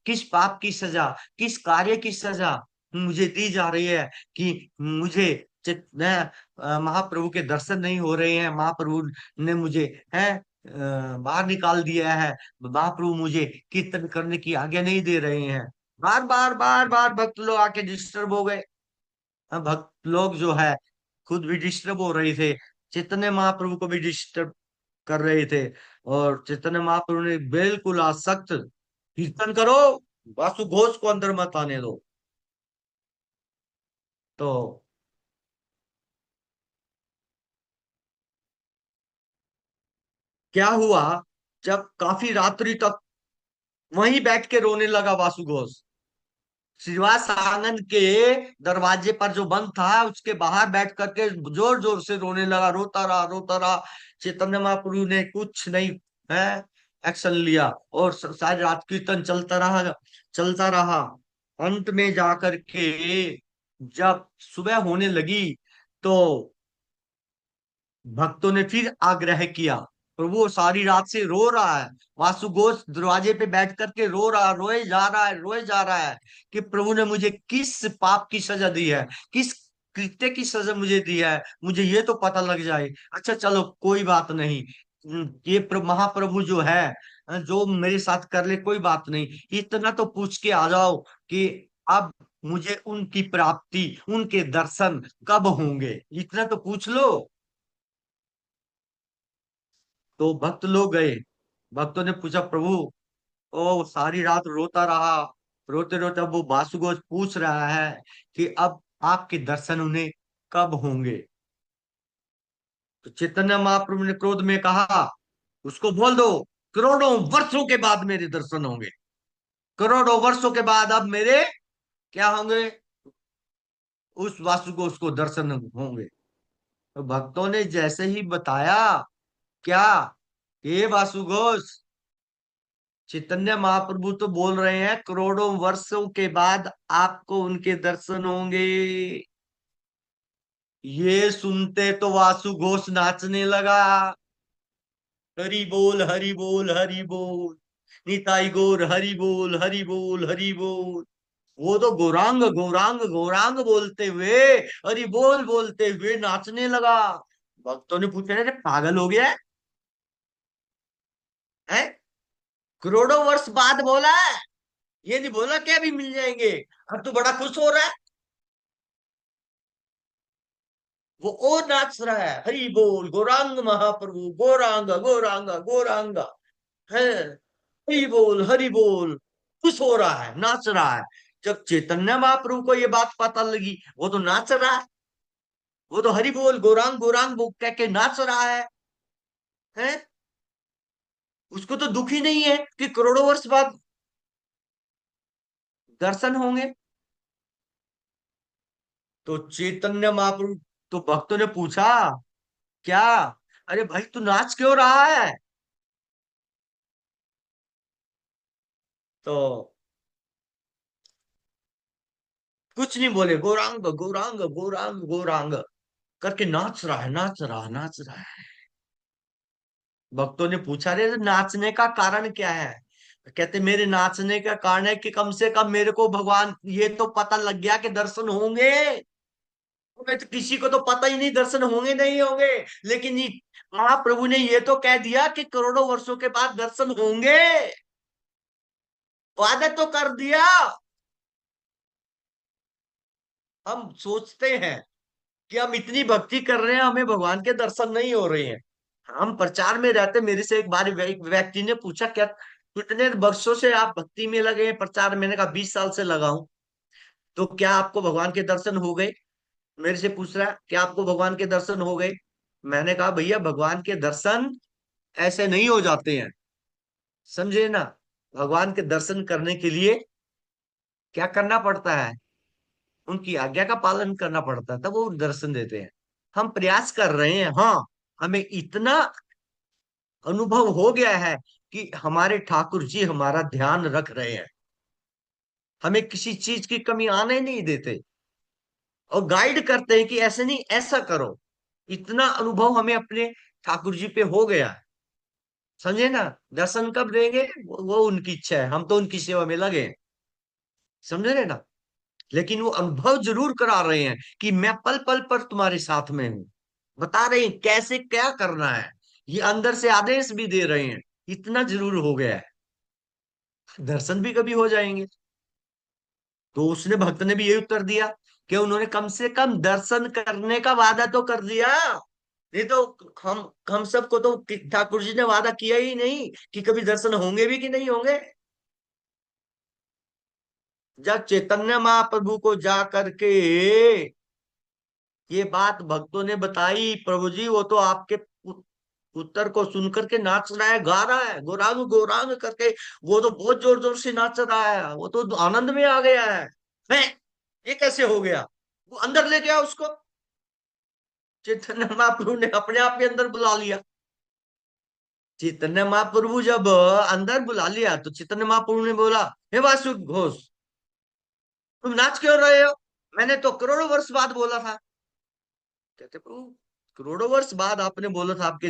किस पाप की सजा, किस कार्य की सजा मुझे दी जा रही है कि मुझे महाप्रभु के दर्शन नहीं हो रहे हैं, महाप्रभु ने मुझे बाहर निकाल दिया है, महाप्रभु मुझे कीर्तन करने की आज्ञा नहीं दे रहे हैं। बार बार बार बार भक्त लोग आके डिस्टर्ब हो गए। भक्त लोग जो है खुद भी डिस्टर्ब हो रहे थे, चैतन्य महाप्रभु को भी डिस्टर्ब कर रहे थे, और चैतन्य महाप्रभु ने बिल्कुल आसक्त, कीर्तन करो, वासु घोष को अंदर मत आने दो। तो क्या हुआ, जब काफी रात्रि तक वहीं बैठ के रोने लगा वासु घोष, श्रीवास आंगन के दरवाजे पर जो बंद था उसके बाहर बैठ करके जोर जोर से रोने लगा, रोता रहा रोता रहा। चैतन्य महाप्रभु ने कुछ नहीं है एक्शन लिया, और सारी रात कीर्तन चलता रहा। अंत में जाकर के जब सुबह होने लगी तो भक्तों ने फिर आग्रह किया, प्रभु सारी रात से रो रहा है, वासु घोष दरवाजे पे बैठ करके रो रहा, रोए जा रहा है कि प्रभु ने मुझे किस पाप की सजा दी है, किस कृत्य की सजा मुझे दी है, मुझे ये तो पता लग जाए। अच्छा चलो कोई बात नहीं, ये महाप्रभु जो है जो मेरे साथ कर ले कोई बात नहीं, इतना तो पूछ के आ जाओ कि अब मुझे उनकी प्राप्ति, उनके दर्शन कब होंगे, इतना तो पूछ लो। तो भक्त लोग गए, भक्तों ने पूछा प्रभु, ओ सारी रात रोता रहा, रोते रोते अब वो वासुघोष पूछ रहा है कि अब आपके दर्शन उन्हें कब होंगे। तो चैतन्य महाप्रभु ने क्रोध में कहा, उसको बोल दो करोड़ों वर्षों के बाद मेरे दर्शन होंगे, करोड़ों वर्षों के बाद अब मेरे क्या होंगे, उस वासुघोष को दर्शन होंगे। तो भक्तों ने जैसे ही बताया, क्या ये वासुघोष, चैतन्य महाप्रभु तो बोल रहे हैं करोड़ों वर्षों के बाद आपको उनके दर्शन होंगे। ये सुनते तो वासु घोष नाचने लगा, हरि बोल हरि बोल हरि बोल, निताई गौर हरि बोल हरि बोल हरि बोल। वो तो गौरांग गौरांग गौरांग बोलते हुए, हरि बोल बोलते हुए नाचने लगा। भक्तों ने पूछा अरे पागल हो गया है, करोड़ों वर्ष बाद बोला है, ये नहीं बोला क्या अभी मिल जाएंगे, अब तो बड़ा खुश हो रहा है। वो और नाच रहा है, हरि बोल गौरांग महाप्रभु, गौरांग गौरांग गौरांग है, हरि बोल, खुश हो रहा है, नाच रहा है। जब चैतन्य महाप्रभु को ये बात पता लगी, वो तो नाच रहा है, वो तो हरि बोल गौरांग गौरांग कह के नाच रहा है? उसको तो दुख ही नहीं है कि करोड़ों वर्ष बाद दर्शन होंगे। तो चैतन्य महाप्रभु, तो भक्तों ने पूछा क्या, अरे भाई तू नाच क्यों रहा है? तो कुछ नहीं बोले, गौरांग गौरांग गौरांग गौरांग करके नाच रहा है, नाच रहा है, नाच रहा है। भक्तों ने पूछा, रे नाचने का कारण क्या है? कहते मेरे नाचने का कारण है कि कम से कम मेरे को भगवान ये तो पता लग गया कि दर्शन होंगे। मैं तो किसी को तो पता ही नहीं दर्शन होंगे नहीं होंगे, लेकिन महाप्रभु ने ये तो कह दिया कि करोड़ों वर्षों के बाद दर्शन होंगे, वादा तो कर दिया। हम सोचते हैं कि हम इतनी भक्ति कर रहे हैं, हमें भगवान के दर्शन नहीं हो रहे हैं। हम प्रचार में रहते, मेरे से एक बार व्यक्ति ने पूछा, क्या कितने वर्षों से आप भक्ति में लगे हैं, प्रचार? मैंने कहा 20 साल से लगा हूं। तो क्या आपको भगवान के दर्शन हो गए? मेरे से पूछ रहा है, क्या आपको भगवान के दर्शन हो गए? मैंने कहा भैया भगवान के दर्शन ऐसे नहीं हो जाते हैं, समझे ना। भगवान के दर्शन करने के लिए क्या करना पड़ता है? उनकी आज्ञा का पालन करना पड़ता है, तब वो दर्शन देते हैं। हम प्रयास कर रहे हैं, हाँ। हमें इतना अनुभव हो गया है कि हमारे ठाकुर जी हमारा ध्यान रख रहे हैं, हमें किसी चीज की कमी आने नहीं देते और गाइड करते हैं कि ऐसे नहीं ऐसा करो। इतना अनुभव हमें अपने ठाकुर जी पे हो गया है, समझे ना। दर्शन कब देंगे वो उनकी इच्छा है, हम तो उनकी सेवा में लगे हैं, समझ रहे ना। लेकिन वो अनुभव जरूर करा रहे हैं कि मैं पल पल पर तुम्हारे साथ में हूं, बता रहे हैं कैसे क्या करना है, ये अंदर से आदेश भी दे रहे हैं। इतना जरूर हो गया है, दर्शन भी कभी हो जाएंगे। तो उसने भक्त ने भी यही उत्तर दिया कि उन्होंने कम से कम दर्शन करने का वादा तो कर दिया। नहीं तो हम सबको तो ठाकुर जी ने वादा किया ही नहीं कि कभी दर्शन होंगे भी कि नहीं होंगे। जब चैतन्य महाप्रभु को जा करके ये बात भक्तों ने बताई, प्रभु जी वो तो आपके उत्तर को सुनकर के नाच रहा है, गा रहा है, गौरांग गौरांग करके। वो तो बहुत जोर जोर से नाच रहा है, वो तो आनंद में आ गया है? ये कैसे हो गया? वो अंदर ले गया उसको, चैतन्य महाप्रभु ने अपने आप ही अंदर बुला लिया। चैतन्य महाप्रभु जब अंदर बुला लिया तो चैतन्य महाप्रभु ने बोला, हे वासु घोष, तुम नाच क्यों रहे हो? मैंने तो करोड़ों वर्ष बाद बोला था। कहते प्रभु, करोड़ों वर्ष बाद आपने बोला था आपके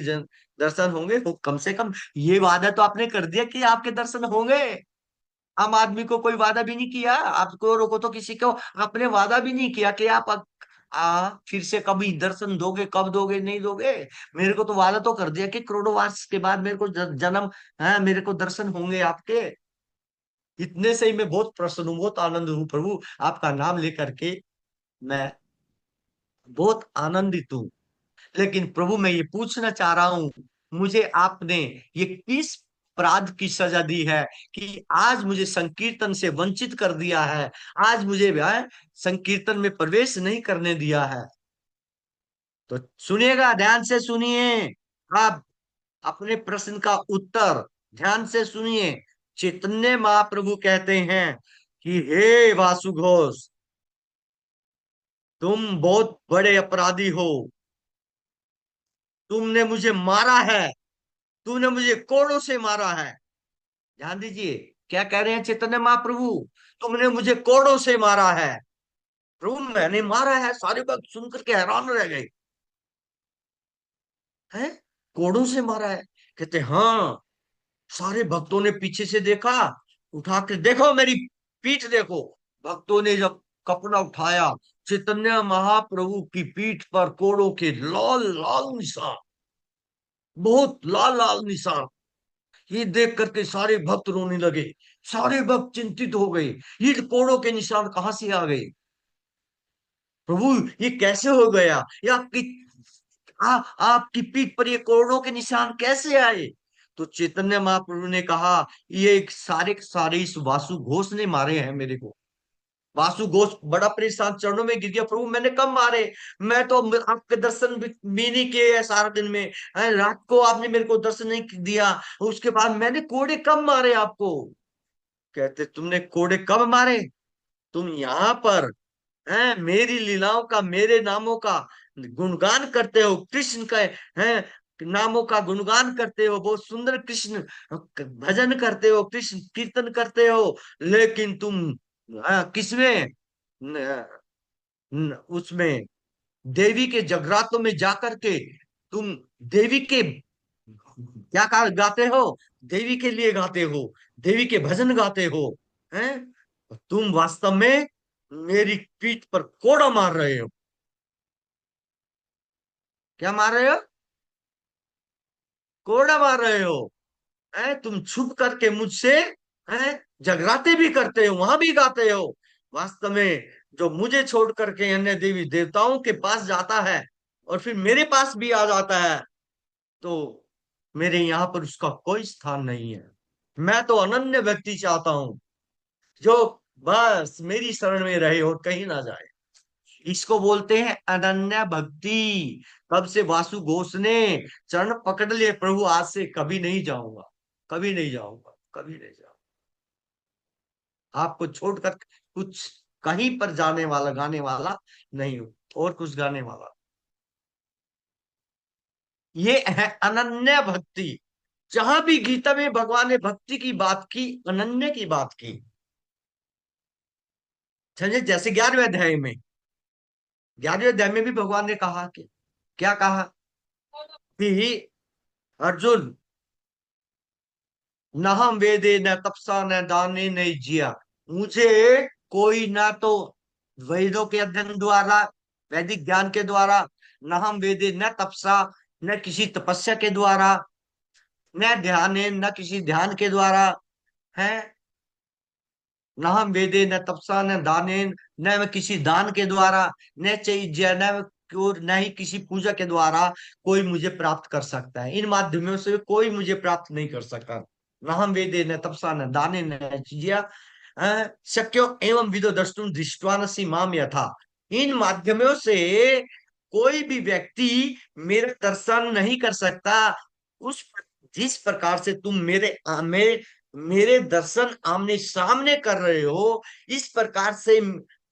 दर्शन होंगे, तो कम से कम ये वादा तो आपने कर दिया कि आपके दर्शन होंगे। आम आदमी को कोई वादा भी नहीं किया, आपको रोको तो किसी को आपने वादा भी नहीं किया कि आप फिर से कभी दर्शन दोगे, कब दोगे नहीं दोगे। मेरे को तो वादा तो कर दिया कि करोड़ों वर्ष के बाद मेरे को जन्म है, मेरे को दर्शन होंगे आपके। इतने से ही मैं बहुत प्रसन्न हूँ, बहुत आनंद हूँ प्रभु, आपका नाम लेकर के मैं बहुत आनंदित हूँ। लेकिन प्रभु मैं ये पूछना चाह रहा हूं, मुझे आपने ये किस अपराध की सजा दी है कि आज मुझे संकीर्तन से वंचित कर दिया है, आज मुझे संकीर्तन में प्रवेश नहीं करने दिया है? तो सुनिएगा, ध्यान से सुनिए, आप अपने प्रश्न का उत्तर ध्यान से सुनिए। चैतन्य महाप्रभु कहते हैं कि हे वासु घोष, तुम बहुत बड़े अपराधी हो, तुमने मुझे मारा है, तूने मुझे कोड़ों से मारा है। ध्यान दीजिए, क्या कह रहे हैं चैतन्य महाप्रभु, तुमने मुझे कोड़ों से मारा है। प्रभु मैंने मारा है? सारे भक्त सुनकर के हैरान रह गए, हैं कोड़ों से मारा है? कहते हाँ। सारे भक्तों ने पीछे से देखा, उठा के देखो मेरी पीठ देखो। भक्तों ने जब कपड़ा उठाया, चैतन्य महाप्रभु की पीठ पर कोड़ों के लाल लाल निशान, बहुत लाल लाल निशान। ये देख करके सारे भक्त रोने लगे, सारे भक्त चिंतित हो गए, ये कोड़ों के निशान कहां से आ गए? प्रभु ये कैसे हो गया? ये आपकी पीठ पर ये कोड़ों के निशान कैसे आए? तो चैतन्य महाप्रभु ने कहा, ये सारे के सारे इस वासु घोष ने मारे हैं मेरे को। वासु घोष बड़ा परेशान, चरणों में गिर गया, प्रभु मैंने कब मारे, मैं तो आपके दर्शन भी नहीं किए है सारा दिन में, रात को आपने मेरे को दर्शन नहीं दिया, उसके बाद मैंने कोड़े कब मारे आपको। कहते तुमने कोड़े कब मारे, तुम यहाँ पर हैं मेरी लीलाओं का, मेरे नामों का गुणगान करते हो, कृष्ण का हैं नामों का गुणगान करते हो, बहुत सुंदर कृष्ण भजन करते हो, कृष्ण कीर्तन करते हो, लेकिन तुम किसमें उसमें देवी के जगरातों में जाकर के तुम देवी के क्या गाते हो, देवी के लिए गाते हो, देवी के भजन गाते हो, हैं तुम वास्तव में मेरी पीठ पर कोड़ा मार रहे हो। क्या मार रहे हो, कोड़ा मार रहे हो, हैं तुम छुप करके मुझसे हैं जगराते भी करते हो, वहां भी गाते हो। वास्तव में जो मुझे छोड़ करके अन्य देवी देवताओं के पास जाता है और फिर मेरे पास भी आ जाता है, तो मेरे यहाँ पर उसका कोई स्थान नहीं है। मैं तो अनन्य व्यक्ति चाहता हूं, जो बस मेरी शरण में रहे और कहीं ना जाए। इसको बोलते हैं अनन्य भक्ति। तब से वासु घोष ने चरण पकड़ लिए, प्रभु आज से कभी नहीं जाऊंगा, कभी नहीं जाऊंगा, कभी नहीं जाऊंगा, आपको छोड़कर कुछ कहीं पर जाने वाला गाने वाला नहीं हूं, और कुछ गाने वाला। ये है अनन्य भक्ति। जहां भी गीता में भगवान ने भक्ति की बात की, अनन्य की बात की। समझे, जैसे 11वें अध्याय में, 11वें अध्याय में भी भगवान ने कहा कि क्या कहा कि अर्जुन न हम वेदे न तपसा न दाने न जिया, मुझे कोई ना तो वेदों के अध्ययन द्वारा, वैदिक ज्ञान के द्वारा, न हम वेदे न तपसा, न किसी तपस्या के द्वारा, न ध्यान, न किसी ध्यान के द्वारा है, न हम वेदे न तपसा न दाने, न किसी दान के द्वारा, न चैज्य न और न ही किसी पूजा के द्वारा कोई मुझे प्राप्त कर सकता है। इन माध्यमों से कोई मुझे प्राप्त नहीं कर सकता। न हम वेदे न तपसा न दाने न चैज्य शक्यो एवं विदो द्रष्टुम दृष्टवानसि माम यथा। इन माध्यमों से कोई भी व्यक्ति मेरा दर्शन नहीं कर सकता, उस जिस प्रकार से तुम मेरे दर्शन आमने सामने कर रहे हो, इस प्रकार से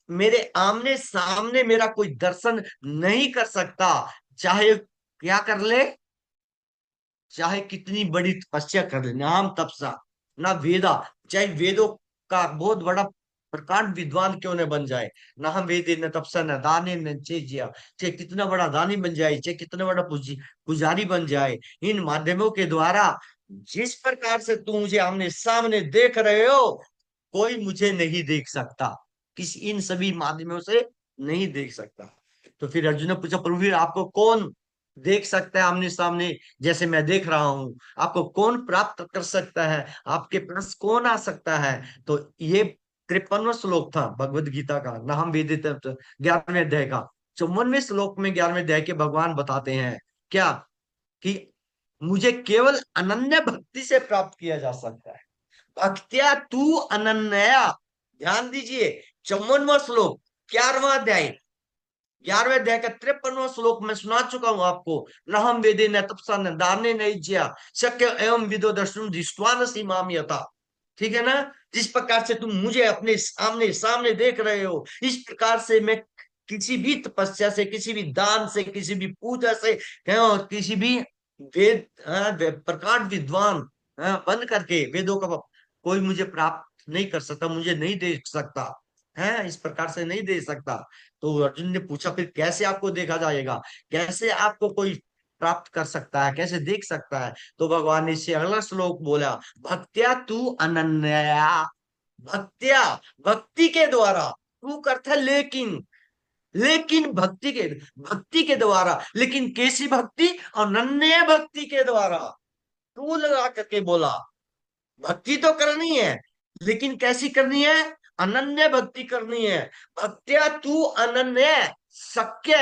मेरे आमने सामने मेरा कोई दर्शन नहीं कर सकता। चाहे क्या कर ले, चाहे कितनी बड़ी तपस्या कर ले, नाम तपसा ना वेदा, चाहे वेदों का बहुत बड़ा प्रकांड विद्वान क्यों न बन जाए, ना हम वेदे न तपसा न दाने न चेजिया, चाहे कितना बड़ा दानी बन जाए, चाहे कितना बड़ा पुजारी बन जाए, इन माध्यमों के द्वारा जिस प्रकार से तुम मुझे आमने सामने देख रहे हो, कोई मुझे नहीं देख सकता, किसी इन सभी माध्यमों से नहीं देख सकता। तो फिर अर्जुन ने पूछा, प्रभु फिर आपको कौन देख सकता है आमने सामने, जैसे मैं देख रहा हूं, आपको कौन प्राप्त कर सकता है, आपके पास कौन आ सकता है। तो ये 53वां श्लोक था भगवत गीता का, न हम वेदित 11वें अध्याय का 54वें श्लोक में, 11वें अध्याय के भगवान बताते हैं क्या कि मुझे केवल अनन्य भक्ति से प्राप्त किया जा सकता है। भक्त्या तू अनन्या, ध्यान दीजिए 54वां श्लोक 11वां अध्याय, 11वें अध्याय का 53वां श्लोक में सुना चुका हूं आपको। न हम वेदे न तपसा न दाने न ज्या शक्य एवं विदो दर्शन दृष्टवान सीमाम यथा। ठीक है ना, जिस प्रकार से तुम मुझे अपने सामने सामने देख रहे हो, इस प्रकार से मैं किसी भी तपस्या से, किसी भी दान से, किसी भी पूजा से, किसी भी प्रकांड विद्वान बन करके वेदों का कोई मुझे प्राप्त नहीं कर सकता, मुझे नहीं देख सकता है, इस प्रकार से नहीं दे सकता। तो अर्जुन ने पूछा फिर कैसे आपको देखा जाएगा, कैसे आपको कोई प्राप्त कर सकता है, कैसे देख सकता है। तो भगवान ने इससे अगला श्लोक बोला, भक्त्या तू अनन्या, भक्त्या भक्ति के द्वारा, तू करता लेकिन, लेकिन भक्ति के द्वारा, लेकिन कैसी भक्ति, अनन्य भक्ति के द्वारा। तू लगा करके बोला, भक्ति तो करनी है लेकिन कैसी करनी है, अनन्य भक्ति करनी है। भक्त्या तू अनन्य शक्य,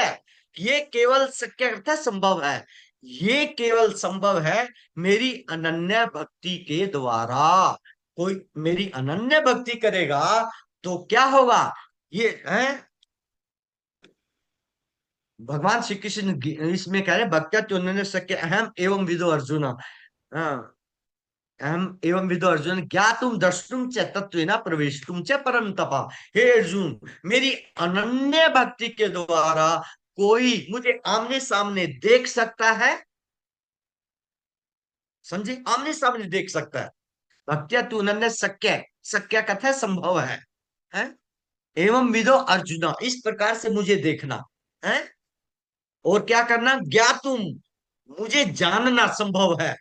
ये केवल शक्य अर्थात संभव है, ये केवल संभव है मेरी अनन्य भक्ति के द्वारा। कोई मेरी अनन्य भक्ति करेगा तो क्या होगा, ये है भगवान श्री कृष्ण इसमें कह रहे भक्त्या तुन्ने सके अहम एवं विदो अर्जुन। हाँ, अहम एवं विदो अर्जुन ज्ञातुम द्रष्टुम च तत्वेन प्रवेशुम च परम तपा। हे अर्जुन, मेरी अनन्य भक्ति के द्वारा कोई मुझे आमने सामने देख सकता है, समझे, आमने सामने देख सकता है। भक्त्या तू अनन्य शक्य, शक्य कथा है संभव है? एवं विदो अर्जुना, इस प्रकार से मुझे देखना है। और क्या करना, ज्ञातुम, मुझे जानना संभव है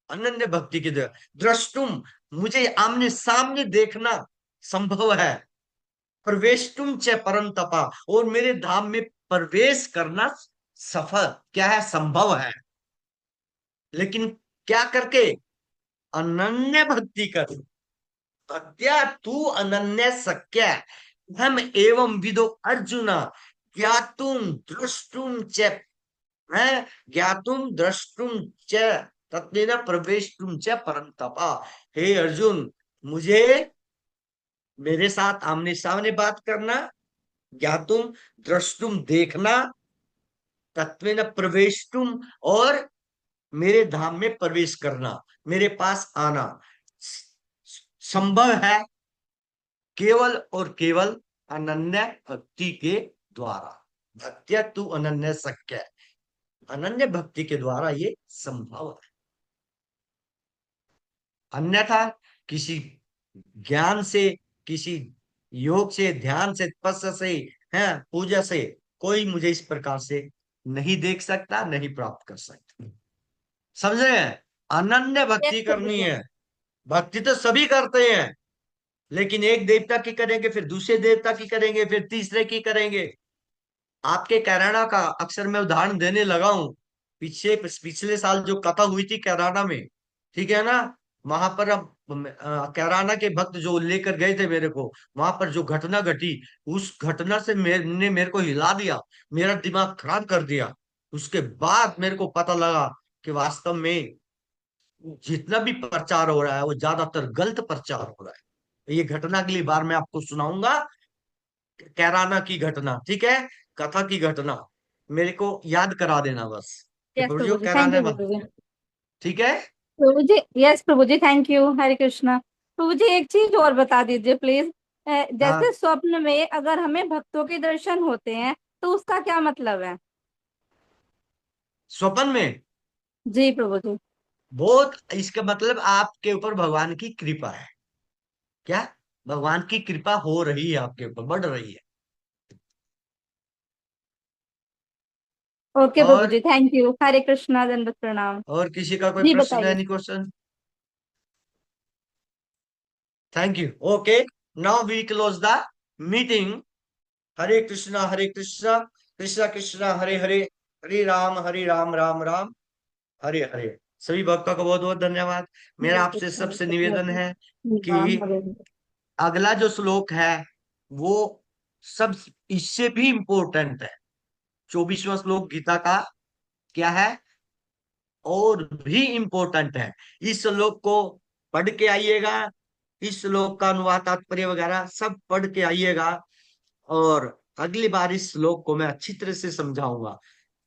अनन्य भक्ति के द्वारा। द्रष्टुम, मुझे आमने सामने देखना संभव है। प्रवेशुम च परम तपा, और मेरे धाम में प्रवेश करना सफल क्या है, संभव है। लेकिन क्या करके, अनन्य भक्ति कर। भक्त्या तू अनन्य शक्य हम एवं विदो अर्जुना ज्ञातुम द्रष्टुम च है, ज्ञातुम द्रष्टुम च तत्वेन प्रवेशुम च परंतपा। हे अर्जुन, मुझे मेरे साथ आमने सामने बात करना, ज्ञातुम द्रष्टुम देखना, तत्वेन प्रवेशुम और मेरे धाम में प्रवेश करना, मेरे पास आना संभव है केवल और केवल अनन्य भक्ति के द्वारा। भक्त्या तू अनन्य शक्य, अनन्य भक्ति के द्वारा ये संभव है। अन्यथा किसी ज्ञान से, किसी योग से, ध्यान से, तपस्या से, है पूजा से कोई मुझे इस प्रकार से नहीं देख सकता, नहीं प्राप्त कर सकता। समझे? अनन्य भक्ति करनी है। भक्ति तो सभी करते हैं, लेकिन एक देवता की करेंगे, फिर दूसरे देवता की करेंगे, फिर तीसरे की करेंगे। आपके कैराना का अक्सर मैं उदाहरण देने लगा हूं। पिछले साल जो कथा हुई थी कैराना में, ठीक है ना, वहां पर अब कैराना के भक्त जो लेकर गए थे मेरे को, वहां पर जो घटना घटी, उस घटना से मेरे को हिला दिया, मेरा दिमाग खराब कर दिया। उसके बाद मेरे को पता लगा कि वास्तव में जितना भी प्रचार हो रहा है वो ज्यादातर गलत प्रचार हो रहा है। ये घटना अगली बार मैं आपको सुनाऊंगा, कैराना की घटना, ठीक है, कथा की घटना मेरे को याद करा देना बस कि यस प्रभु जी प्रभु को जी, थैंक कैराना यू मत, प्रभु जी। ठीक है। प्रभु जी, यस प्रभु जी, थैंक यू, हरे कृष्णा। प्रभु जी एक चीज और बता दीजिए प्लीज। जैसे हाँ, स्वप्न में अगर हमें भक्तों के दर्शन होते हैं तो उसका क्या मतलब है? स्वप्न में जी प्रभु जी। बहुत, इसका मतलब आपके ऊपर भगवान की कृपा है। क्या? भगवान की कृपा हो रही है आपके ऊपर, बढ़ रही है। ओके प्रभु और जी, थैंक यू, हरे कृष्णा, दंडवत प्रणाम। और किसी का कोई जी प्रश्न है? बताइए। नहीं question? Thank you. Okay, now we close the meeting. Hare Krishna Hare Krishna, Krishna Krishna Hare Hare, Hare Ram Ram Ram Hare Hare. सभी भक्तों का बहुत बहुत धन्यवाद। मेरा हरे आपसे कृष्णा, सबसे कृष्णा निवेदन कृष्णा, है राम कि हरे हरे। अगला जो श्लोक है वो सब इससे भी इंपॉर्टेंट है। 24वां श्लोक गीता का क्या है, और भी इंपॉर्टेंट है। इस श्लोक को पढ़ के आइएगा, इस श्लोक का अनुवाद तात्पर्य वगैरह सब पढ़ के आइएगा, और अगली बार इस श्लोक को मैं अच्छी तरह से समझाऊंगा,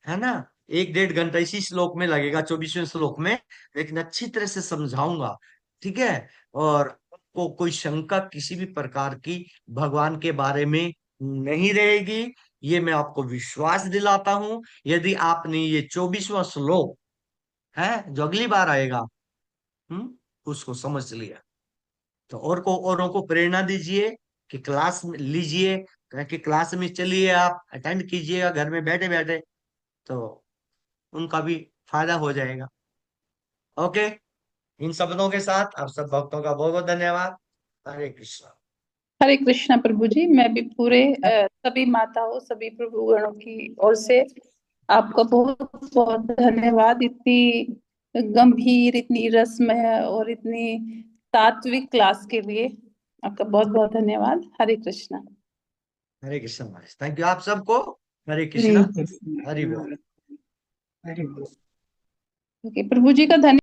है ना। 1-1.5 घंटा इसी श्लोक में लगेगा, 24वें श्लोक में, लेकिन अच्छी तरह से समझाऊंगा, ठीक है। और आपको कोई शंका किसी भी प्रकार की भगवान के बारे में नहीं रहेगी, ये मैं आपको विश्वास दिलाता हूं। यदि आपने ये 24वां श्लोक है जो अगली बार आएगा, उसको समझ लिया, तो औरों को प्रेरणा दीजिए कि क्लास में लीजिए, कि क्लास में चलिए, आप अटेंड कीजिएगा घर में बैठे बैठे, तो उनका भी फायदा हो जाएगा। ओके, इन शब्दों के साथ आप सब भक्तों का बहुत बहुत धन्यवाद। हरे कृष्णा। हरे कृष्णा प्रभु जी। मैं भी पूरे सभी माताओं, सभी प्रभु गणों की ओर से आपका बहुत बहुत धन्यवाद। इतनी गंभीर, इतनी रसमय और इतनी तात्विक क्लास के लिए आपका बहुत बहुत धन्यवाद। हरे कृष्णा। हरे कृष्णा, थैंक यू आप सबको। हरे हरे कृष्णा, कृष्ण। हरि बोल। हरे बोल। ओके, प्रभु जी का धन्यवाद।